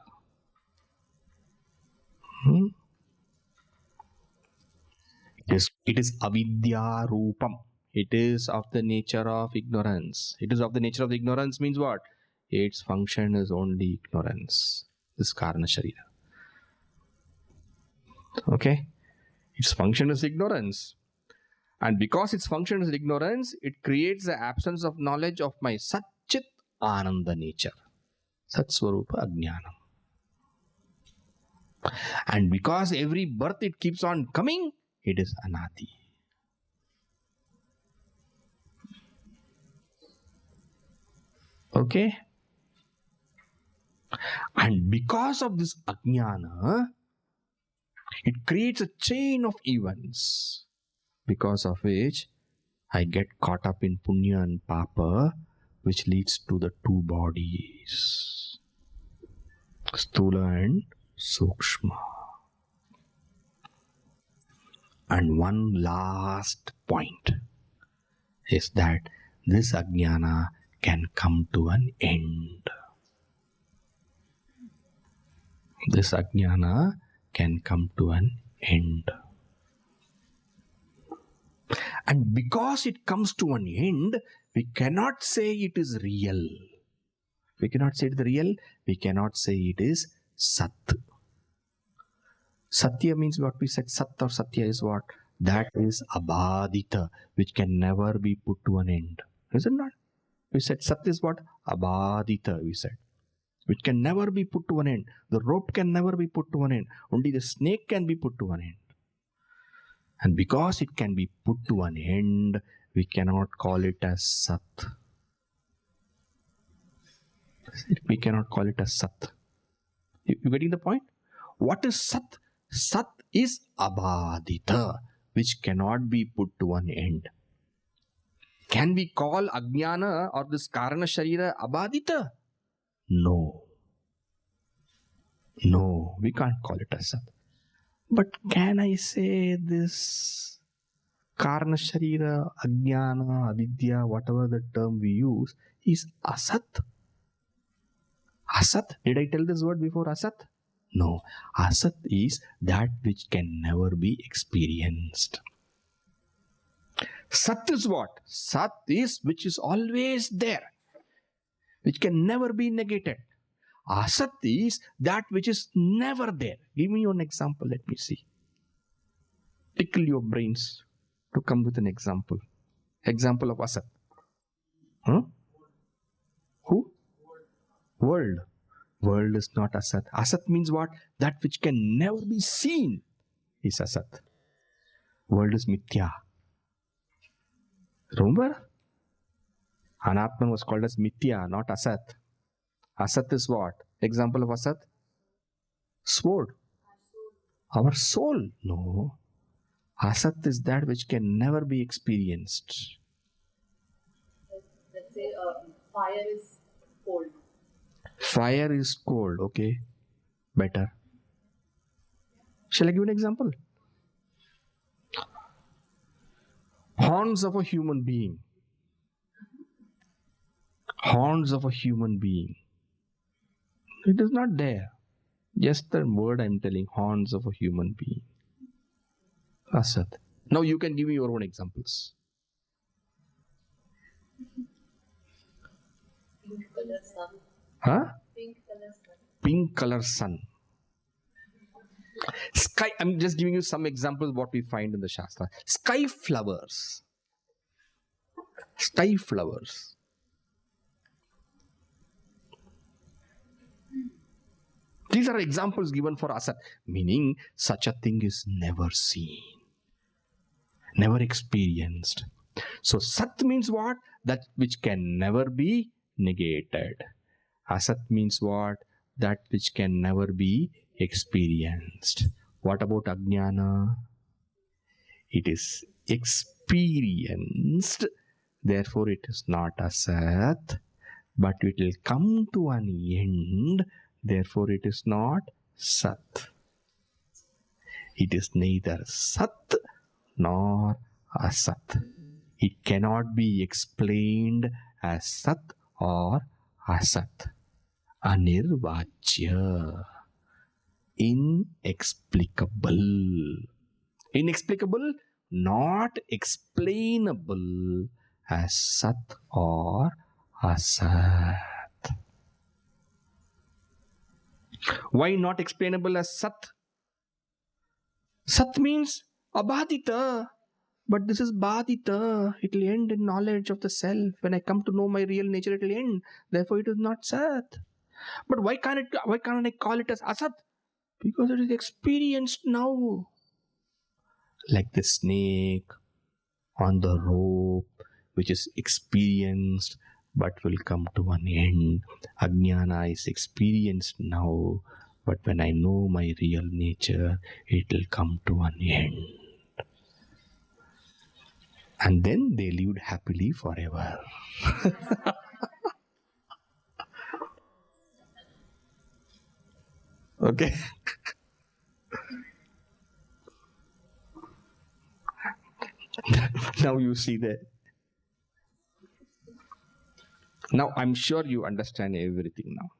It is avidya rupam. It is of the nature of ignorance. It is of the nature of ignorance means what? Its function is only ignorance. This karana sharira. Okay? Its function is ignorance. And because its function is ignorance, it creates the absence of knowledge of my Satchit Ananda nature. Sat Swarupa Ajnanam. And because every birth it keeps on coming, it is Anadi. Okay? And because of this Ajnana, it creates a chain of events, because of which I get caught up in Punya and Papa, which leads to the two bodies, Stula and Sukshma. And one last point is that this Ajnana can come to an end. This Ajnana can come to an end. And because it comes to an end, we cannot say it is real. We cannot say it is real. We cannot say it is Sat. Satya means what we said. Sat or Satya is what? That is abadita, which can never be put to an end. Is it not? We said Sat is what? Abadita, we said. Which can never be put to an end. The rope can never be put to an end. Only the snake can be put to an end. And because it can be put to an end, we cannot call it as Sat. We cannot call it as Sat. You getting the point? What is Sat? Sat is abadita, which cannot be put to an end. Can we call Ajnana or this Karana Sharira abadita? No. No, we can't call it as Sat. But can I say this Karana Sharira, Ajnana, Avidya, whatever the term we use, is Asat? Asat? Did I tell this word before, Asat? No. Asat is that which can never be experienced. Sat is what? Sat is which is always there, which can never be negated. Asat is that which is never there. Give me an example, let me see. Tickle your brains to come with an example. Example of Asat. Huh? Who? World. World is not Asat. Asat means what? That which can never be seen is Asat. World is Mithya. Remember? Anatman was called as Mithya, not Asat. Asat is what? Example of Asat? Sword. Our soul. No. Asat is that which can never be experienced. Let's say fire is cold. Fire is cold. Okay. Better. Shall I give an example? Horns of a human being. Horns of a human being. It is not there. Just the word I am telling, horns of a human being. Asat. Now you can give me your own examples. Pink color sun. Huh? Pink color sun. Pink color sun. Sky, I'm just giving you some examples what we find in the Shastra. Sky flowers. Sky flowers. These are examples given for Asat, meaning such a thing is never seen, never experienced. So Sat means what? That which can never be negated. Asat means what? That which can never be experienced. What about Ajnana? It is experienced, therefore it is not Asat, but it will come to an end. Therefore, it is not Sat. It is neither Sat nor Asat. It cannot be explained as Sat or asat, anirvachya, inexplicable. Inexplicable, not explainable as sat or asat. Why not explainable as sat? Sat means abhadita, but this is badita. It will end in knowledge of the self. When I come to know my real nature, it will end. Therefore, it is not sat. But why can't I call it as asat? Because it is experienced now. Like the snake on the rope, which is experienced but will come to an end. Ajnana is experienced now, but when I know my real nature, it will come to an end. And then they lived happily forever. Okay. Now you see that. Now I'm sure you understand everything now.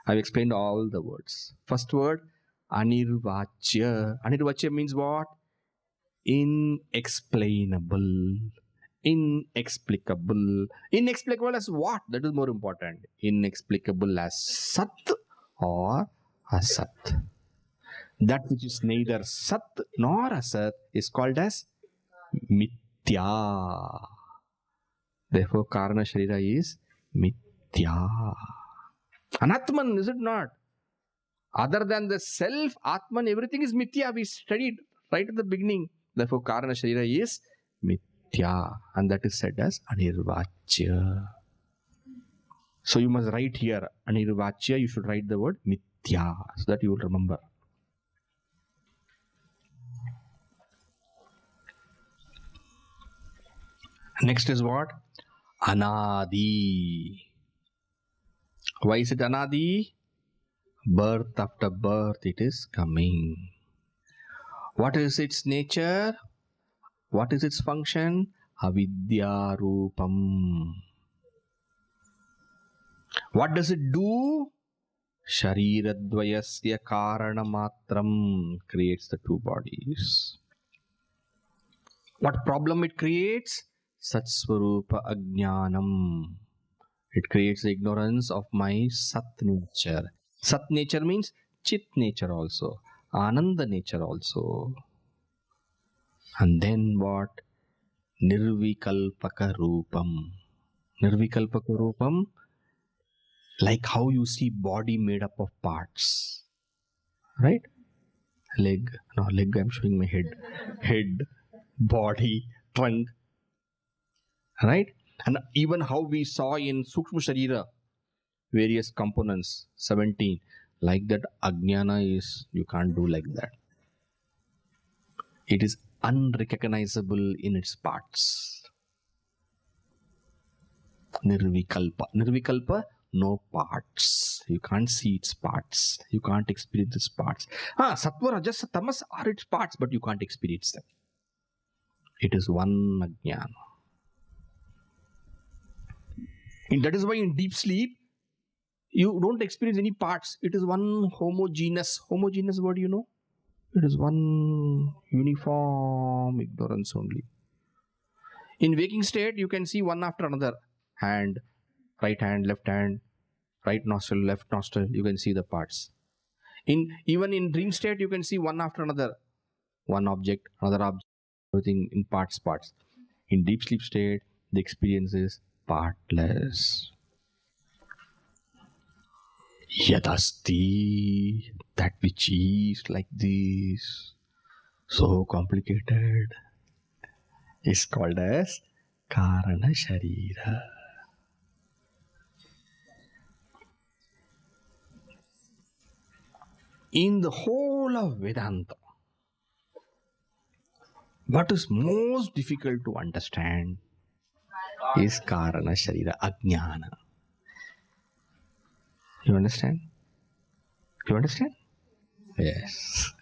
I've explained all the words. First word, anirvachya. Anirvachya means what? Inexplainable. Inexplicable. Inexplicable as what? That is more important. Inexplicable as sat or asat. That which is neither sat nor asat is called as mithya. Therefore, karana sharira is mithya. Anatman, is it not? Other than the self, Atman, everything is mithya. We studied right at the beginning. Therefore, karana sharira is mithya. And that is said as anirvachya. So you must write here, anirvachya, you should write the word mithya, so that you will remember. Next is what? Anadi. Why is it anadi? Birth after birth it is coming. What is its nature? What is its function? Avidya rupam. What does it do? Shariradvayasya karana matram, creates the two bodies. What problem it creates? Satsvarupa ajnanam. It creates the ignorance of my sat nature. Sat nature means chit nature also, ananda nature also. And then what? Nirvikalpaka rupam. Nirvikalpaka rupam, like how you see body made up of parts. Right? Leg, I'm showing my head. Head, body, trunk. Right? And even how we saw in Sukshma Sharira, various components, 17, like that Ajnana is, you can't do like that. It is unrecognizable in its parts. Nirvikalpa. Nirvikalpa, no parts. You can't see its parts. You can't experience its parts. Sattva, Rajas, Tamas are its parts, but you can't experience them. It is one Ajnana. And that is why in deep sleep, you don't experience any parts. It is one homogeneous word, you know. It is one uniform ignorance only. In waking state, you can see one after another. Hand, right hand, left hand, right nostril, left nostril. You can see the parts. Even in dream state, you can see one after another. One object, another object, everything in parts. In deep sleep state, the experience is partless. Yadasti, that which is like this, so complicated, is called as Karana Sharira. In the whole of Vedanta, what is most difficult to understand is Karana Sharira, Ajnana. You understand? You understand? Yes.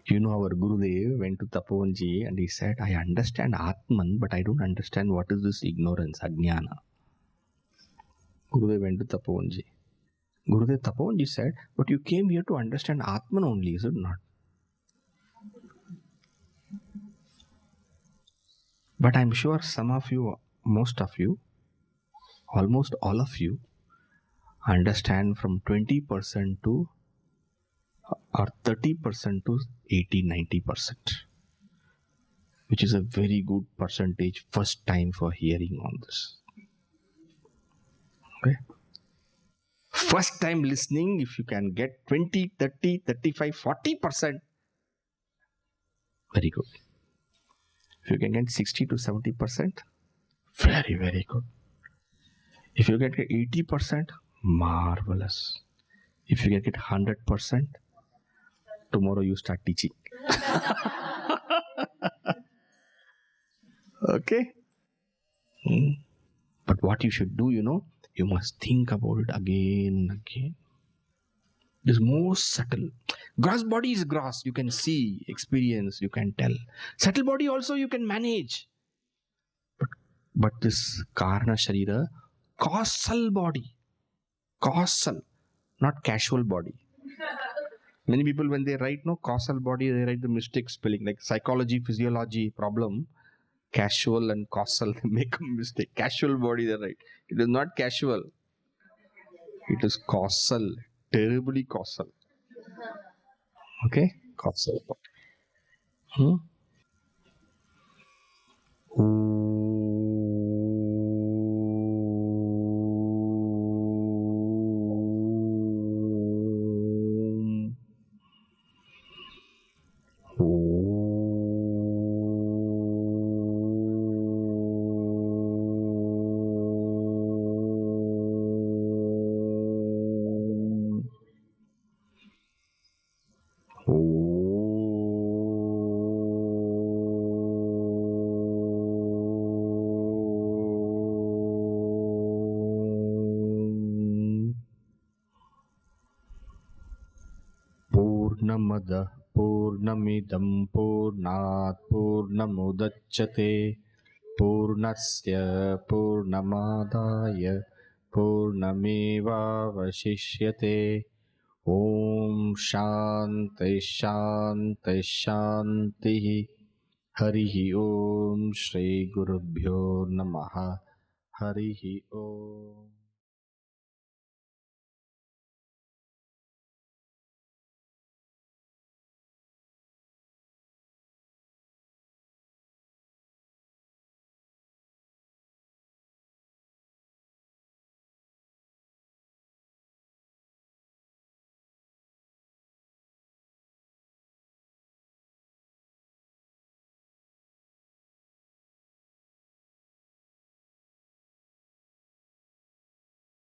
You know, our Gurudev went to Tattvabodha and he said, I understand Atman, but I don't understand what is this ignorance, Ajnana. Gurudev went to Tapovanji. Gurudev Tapovanji said, but you came here to understand Atman only, is it not? But I'm sure some of you, most of you, almost all of you, understand from 20% to or 30% to 80-90%, which is a very good percentage first time for hearing on this. Okay. First time listening, if you can get 20, 30, 35, 40%, very good. If you can get 60 to 70%, very, very good. If you get 80%, marvelous. If you get 100%, tomorrow you start teaching. Okay? But what you should do, you must think about it again and again. It is most subtle. Gross body is gross. You can see, experience, you can tell. Subtle body also you can manage. But this Karna Sharira, causal body. Causal, not casual body. Many people when they write causal body, they write the mistake spelling, like psychology, physiology problem. Casual and causal, they make a mistake. Casual body, they write. It is not casual. It is causal. Terribly causal. Okay? Causal body. Purnamada Purnamidam Purnat Purnamudachyate Purnasya Purnamadaya Purnameva Vashishyate. Om Shanti Shanti Shanti. Harihi Om Shri Gurubhyo Namaha. Harihi Om.